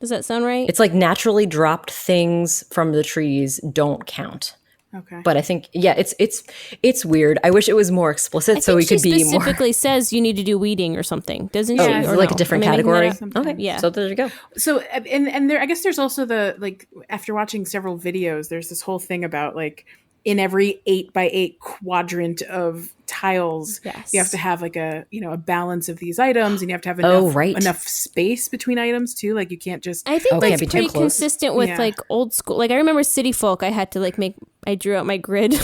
Does that sound right? it's like naturally dropped things from the trees don't count. Okay. But I think it's weird. I wish it was more explicit I so think we could she be more. specifically says you need to do weeding or something, doesn't Yeah, she? it's Or like no? a different Am I making that category. up? Okay, Yeah. so there you go. So and there, I guess there's also the, like, after watching several videos, there's this whole thing about like in every 8x8 quadrant of tiles, Yes. you have to have like a balance of these items, and you have to have Oh, right. enough space between items too. Like you can't just I think can't that's be too pretty close. consistent with Yeah. like old school. Like I remember City Folk, I had to like I drew out my grid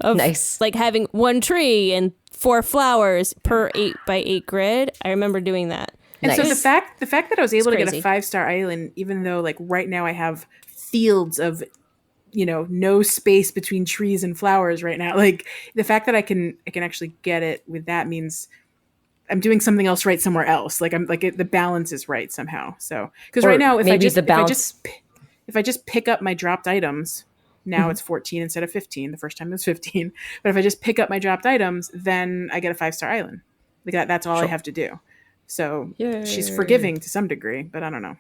of Nice. like having one tree and 4 flowers per 8x8 grid. I remember doing that. And so Nice. the fact that I was able to get crazy. a 5-star island, even though like right now I have fields of no space between trees and flowers right now, like the fact that I can actually get it with that means I'm doing something else right somewhere else. Like I'm like the balance is right somehow. So because Or right now if maybe the balance- if I just pick up my dropped items, now it's 14 instead of 15. The first time it was 15. But if I just pick up my dropped items, then I get a 5-star island. Like that's all I have to do. So she's forgiving to some degree, but I don't know.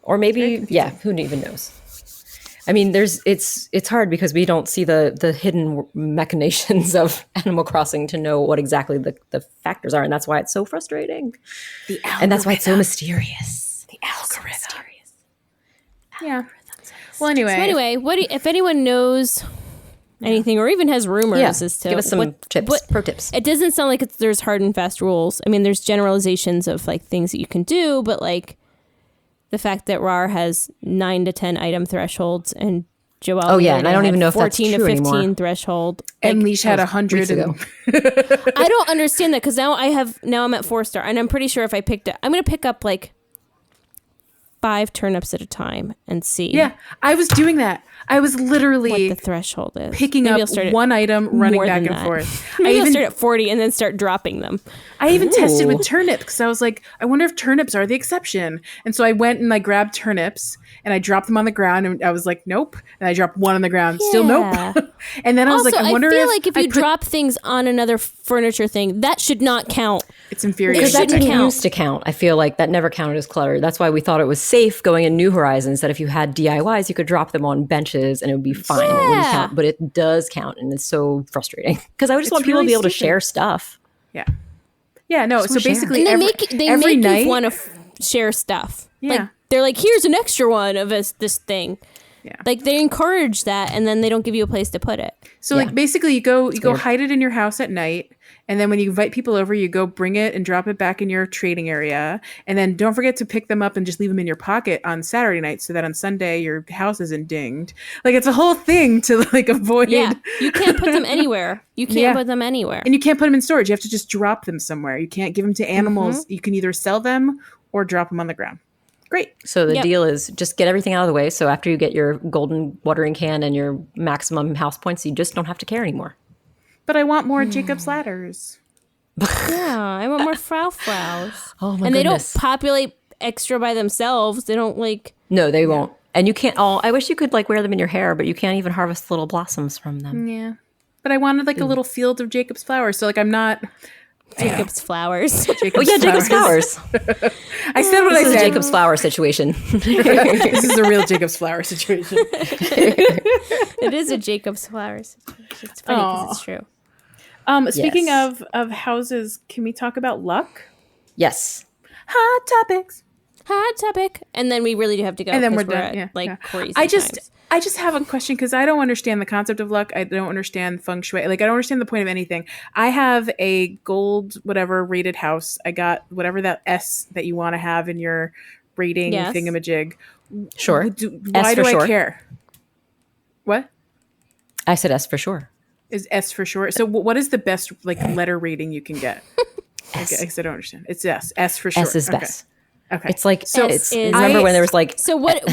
Or maybe, who even knows? I mean, it's hard because we don't see the hidden machinations of Animal Crossing to know what exactly the factors are, and that's why it's so frustrating. And that's why it's so mysterious. The algorithm. Yeah. Well, anyway. So anyway, if anyone knows anything or even has rumors as to give us some tips, pro tips. It doesn't sound like there's hard and fast rules. I mean, there's generalizations of like things that you can do, but like the fact that RAR has 9 to 10 item thresholds and Joelle, Oh, yeah, and I don't even know if that's 14 to true 15 anymore. threshold. And Leesh had that was 100 weeks ago. I don't understand that because now I'm at 4-star, and I'm pretty sure if I picked it, I'm going to pick up like 5 turnips at a time and see. Yeah, I was doing that. I was literally what the threshold is. picking Maybe up I'll start at one item, running more back than and that. forth. Maybe I'll start at 40 and then start dropping them. I even tested Ooh. with turnips because I was like, I wonder if turnips are the exception. And so I went and I grabbed turnips and I dropped them on the ground, and I was like, nope. And I dropped one on the ground, still Yeah. nope. And then I was Also, like, I wonder feel like if I you put- drop things on another furniture thing, that should not count. it's infuriating. Because that shouldn't didn't count. used to count. I feel like that never counted as clutter. That's why we thought it was safe going in New Horizons that if you had DIYs, you could drop them on benches and it would be fine. It wouldn't Yeah. count, but it does count, and it's so frustrating. Because I just It's want people to really be able to stupid. share stuff. Yeah, no. So wanna share. basically, And every they make night, you want to share stuff. Yeah. Like they're like, here's an extra one of this thing. Yeah. Like they encourage that, and then they don't give you a place to put it. So Yeah. like basically you go weird. hide it in your house at night, and then when you invite people over, you go bring it and drop it back in your trading area, and then don't forget to pick them up and just leave them in your pocket on Saturday night so that on Sunday your house isn't dinged. Like it's a whole thing to like avoid. Yeah, you can't put them anywhere. You can't Yeah. put them anywhere. And you can't put them in storage. You have to just drop them somewhere. You can't give them to animals. You can either sell them or drop them on the ground. Great. So the Yep. deal is just get everything out of the way. So after you get your golden watering can and your maximum house points, you just don't have to care anymore. But I want more Jacob's ladders. Yeah, I want more Frau-Fraus. Oh my And they don't goodness. populate extra by themselves. They don't like. No, they won't. And you can't. Oh, I wish you could like wear them in your hair, but you can't even harvest little blossoms from them. Yeah. But I wanted like a little field of Jacob's flowers. So like I'm not Jacob's flowers. Oh yeah, Jacob's flowers. I said what I This is a said. Jacob's flower situation. This is a real Jacob's flower situation. It is a Jacob's flowers. It's funny because it's true. Speaking Yes. of houses, can we talk about luck? Yes. Hot topics. Hot topic. And then we really do have to go. And then 'cause we're done. at, Yeah, like yeah. crazy I just times. have a question because I don't understand the concept of luck. I don't understand feng shui. Like I don't understand the point of anything. I have a gold whatever rated house. I got whatever that S that you want to have in your rating Yes. thingamajig. Sure. Why S do for I sure. care? What I said S for sure. is S for short? So what is the best like letter rating you can get? S. I guess I don't understand. It's S. S for short. S is Okay. best. Okay. It's like So it's. is- Remember when there was like So what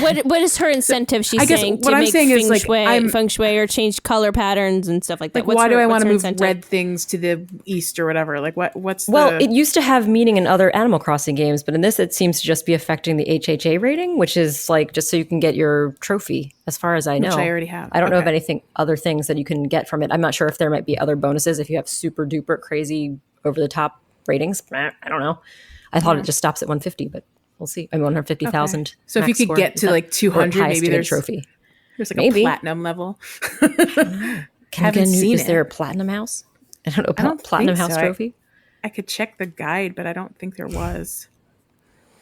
is her incentive? She's I guess saying what to I'm make saying is, like, feng shui or change color patterns and stuff like that. like why do I want to move incentive? red things to the east or whatever? Like what's well, the it used to have meaning in other Animal Crossing games, but in this it seems to just be affecting the HHA rating, which is like just so you can get your trophy. As far as I know, Which I already have. I don't know of Okay. other things that you can get from it. I'm not sure if there might be other bonuses if you have super duper crazy over the top ratings. I don't know. I thought it just stops at 150, but we'll see. I mean, 150,000. So if you max could score. get Is to that- like or 200, highest maybe to get a there's trophy. there's like Maybe. a platinum level. Can you get a new, seen is there a it. platinum house? I don't know. I don't Platinum think house so. trophy. I could check the guide, but I don't think there was.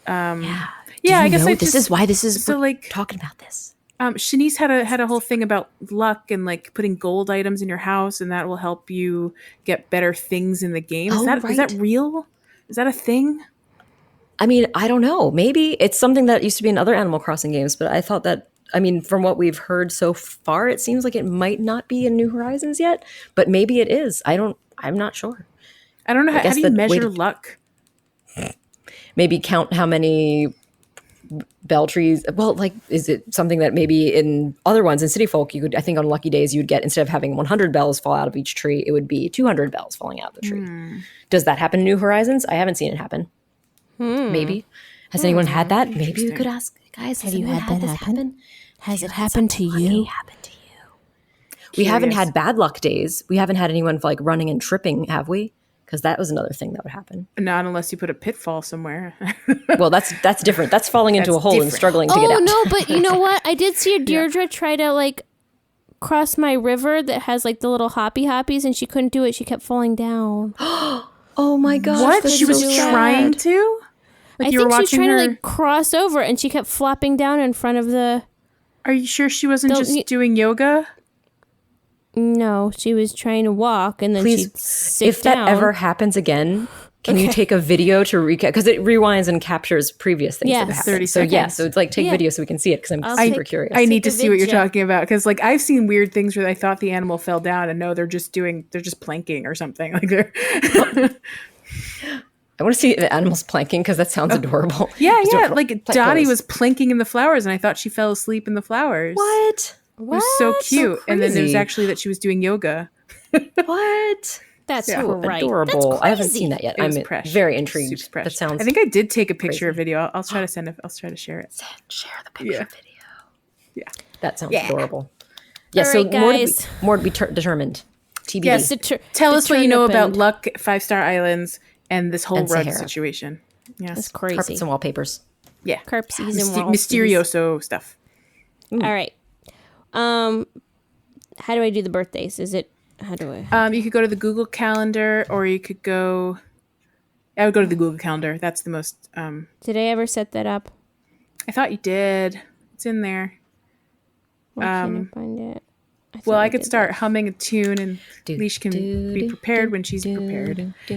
Yeah. Yeah, I guess know I this just- is why this is so, we're like- talking about this. Shanice had a whole thing about luck and like putting gold items in your house, and that will help you get better things in the game. Is Oh, that right. real? Is that a thing? I mean, I don't know. Maybe it's something that used to be in other Animal Crossing games, but I thought that, I mean, from what we've heard so far, it seems like it might not be in New Horizons yet, but maybe it is. I'm not sure. I don't know. How guess do you the way measure to- luck? Maybe count how many bell trees. Well, like, is it something that maybe in other ones in City Folk, you could, I think on lucky days, you'd get, instead of having 100 bells fall out of each tree, it would be 200 bells falling out of the tree. Does that happen in New Horizons? I haven't seen it happen. Maybe. Has anyone had that? Maybe we could ask, guys, have you had that happen? Has it happened to you? We haven't Curious. had bad luck days. We haven't had anyone like running and tripping, have we? Because that was another thing that would happen. Not unless you put a pitfall somewhere. Well, that's different. That's falling into That's a hole and different. struggling to get Oh out. no, but you know what? I did see a Deirdre try to like cross my river that has like the little hoppy hoppies, and she couldn't do it. She kept falling down. Oh my gosh. What? that's She was so trying sad. to? Like I you were think she was watching trying her. to like cross over, and she kept flopping down in front of the. Are you sure she wasn't Don't just you- doing yoga? No, she was trying to walk, and then Please, she'd sit if down. that ever happens again, can you take a video to recap? Because it rewinds and captures previous things Yes. that happened. 30 So yeah, seconds. so it's like take Yeah. video so we can see it because I'm I'll super take- curious. I need to a see what you're video. talking about because, like, I've seen weird things where I thought the animal fell down, and no, they're just planking or something. Like they're, I want to see the animals planking because that sounds adorable. yeah, Just do yeah. it for- Like plant Dottie clothes. was planking in the flowers, and I thought she fell asleep in the flowers. What? It was so cute. And then there was crazy. actually that she was doing yoga. What? That's Yeah. right. Adorable. That's I haven't crazy. seen that yet. It was I'm precious. very Super intrigued. precious. That sounds. I think I did take a picture crazy. of video. I'll try to send it. I'll try to share it. Share the picture Yeah. video. Yeah. That sounds Yeah. adorable. Yeah. All So right, more guys. to be determined. TBD. Yes. Tell us what you know about luck, 5-star islands, and this whole And rug Sahara. situation. That's Yes. crazy. Carpets and wallpapers. Yeah. Carpsies and walls. Mysterioso stuff. All right. How do I do the birthdays? Is it how do I? You could go to the Google Calendar, or you could go. I would go to the Google Calendar. That's the most. Did I ever set that up? I thought you did. It's in there. Why can't I find it? Well, thought I could did start that. humming a tune, and Leesh can be prepared when she's prepared. Do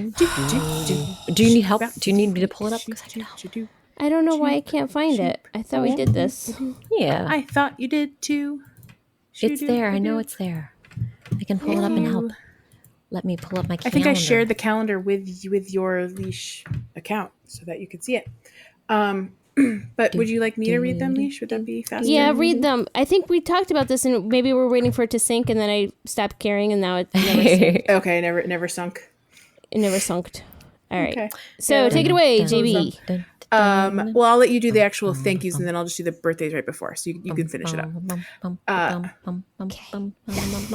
you need help? Do you need me to pull it up? 'Cause I can help. I don't know why I can't find it. I thought we did this. Yeah, I thought you did too. it's there. I know it's there. I can pull it up and help. Let me pull up my I calendar. think I shared the calendar with your Leash account so that you could see it. But would you like me to read them, Leash? Would that be faster? Yeah, read them. I think we talked about this, and maybe we're waiting for it to sink, and then I stopped caring, and now it never, Okay, never sunk. it never sunked. All right. Okay. So take it away, JB. Well, I'll let you do the actual thank yous, and then I'll just do the birthdays right before, so you can finish it up.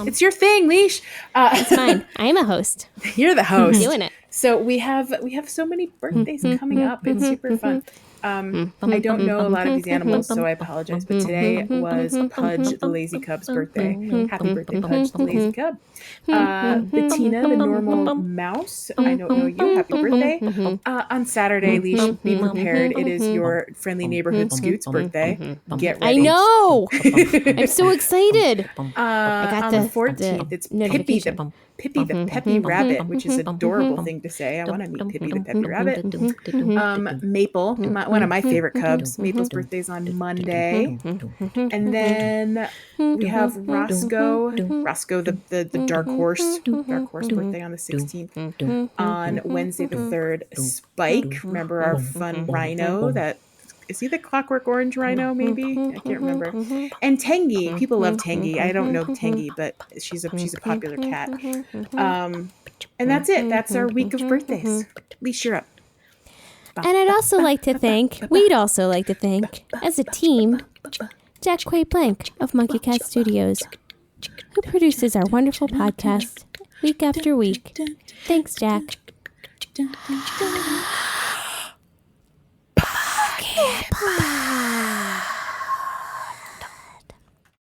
It's your thing, Leash. It's fine. I'm a host. You're the host. Doing it. So we have so many birthdays coming up. It's super fun. I don't know a lot of these animals, so I apologize. But today was Pudge, the lazy cub's birthday. Happy birthday, Pudge, the lazy cub. Bettina, the normal mouse. I don't know you. Happy birthday. On Saturday, Leesh, be prepared. It is your friendly neighborhood Scoot's birthday. Get ready. I know. I'm so excited. On the 14th, it's Pippi the Peppy Rabbit, which is an adorable thing to say. I want to meet Pippi the Peppy Rabbit. Maple, one of my favorite cubs. Maple's birthday's on Monday. And then we have Roscoe, the dark horse birthday on the 16th. On Wednesday the 3rd, Spike, remember our fun rhino that... Is he the Clockwork Orange rhino, maybe? I can't remember. And Tangy. People love Tangy. I don't know Tangy, but she's a popular cat. And that's it. That's our week of birthdays. Leesh, you're up. And we'd also like to thank, as a team, Jack Quaid Blank of Monkey Cat Studios, who produces our wonderful podcast week after week. Thanks, Jack. Pocket Pie.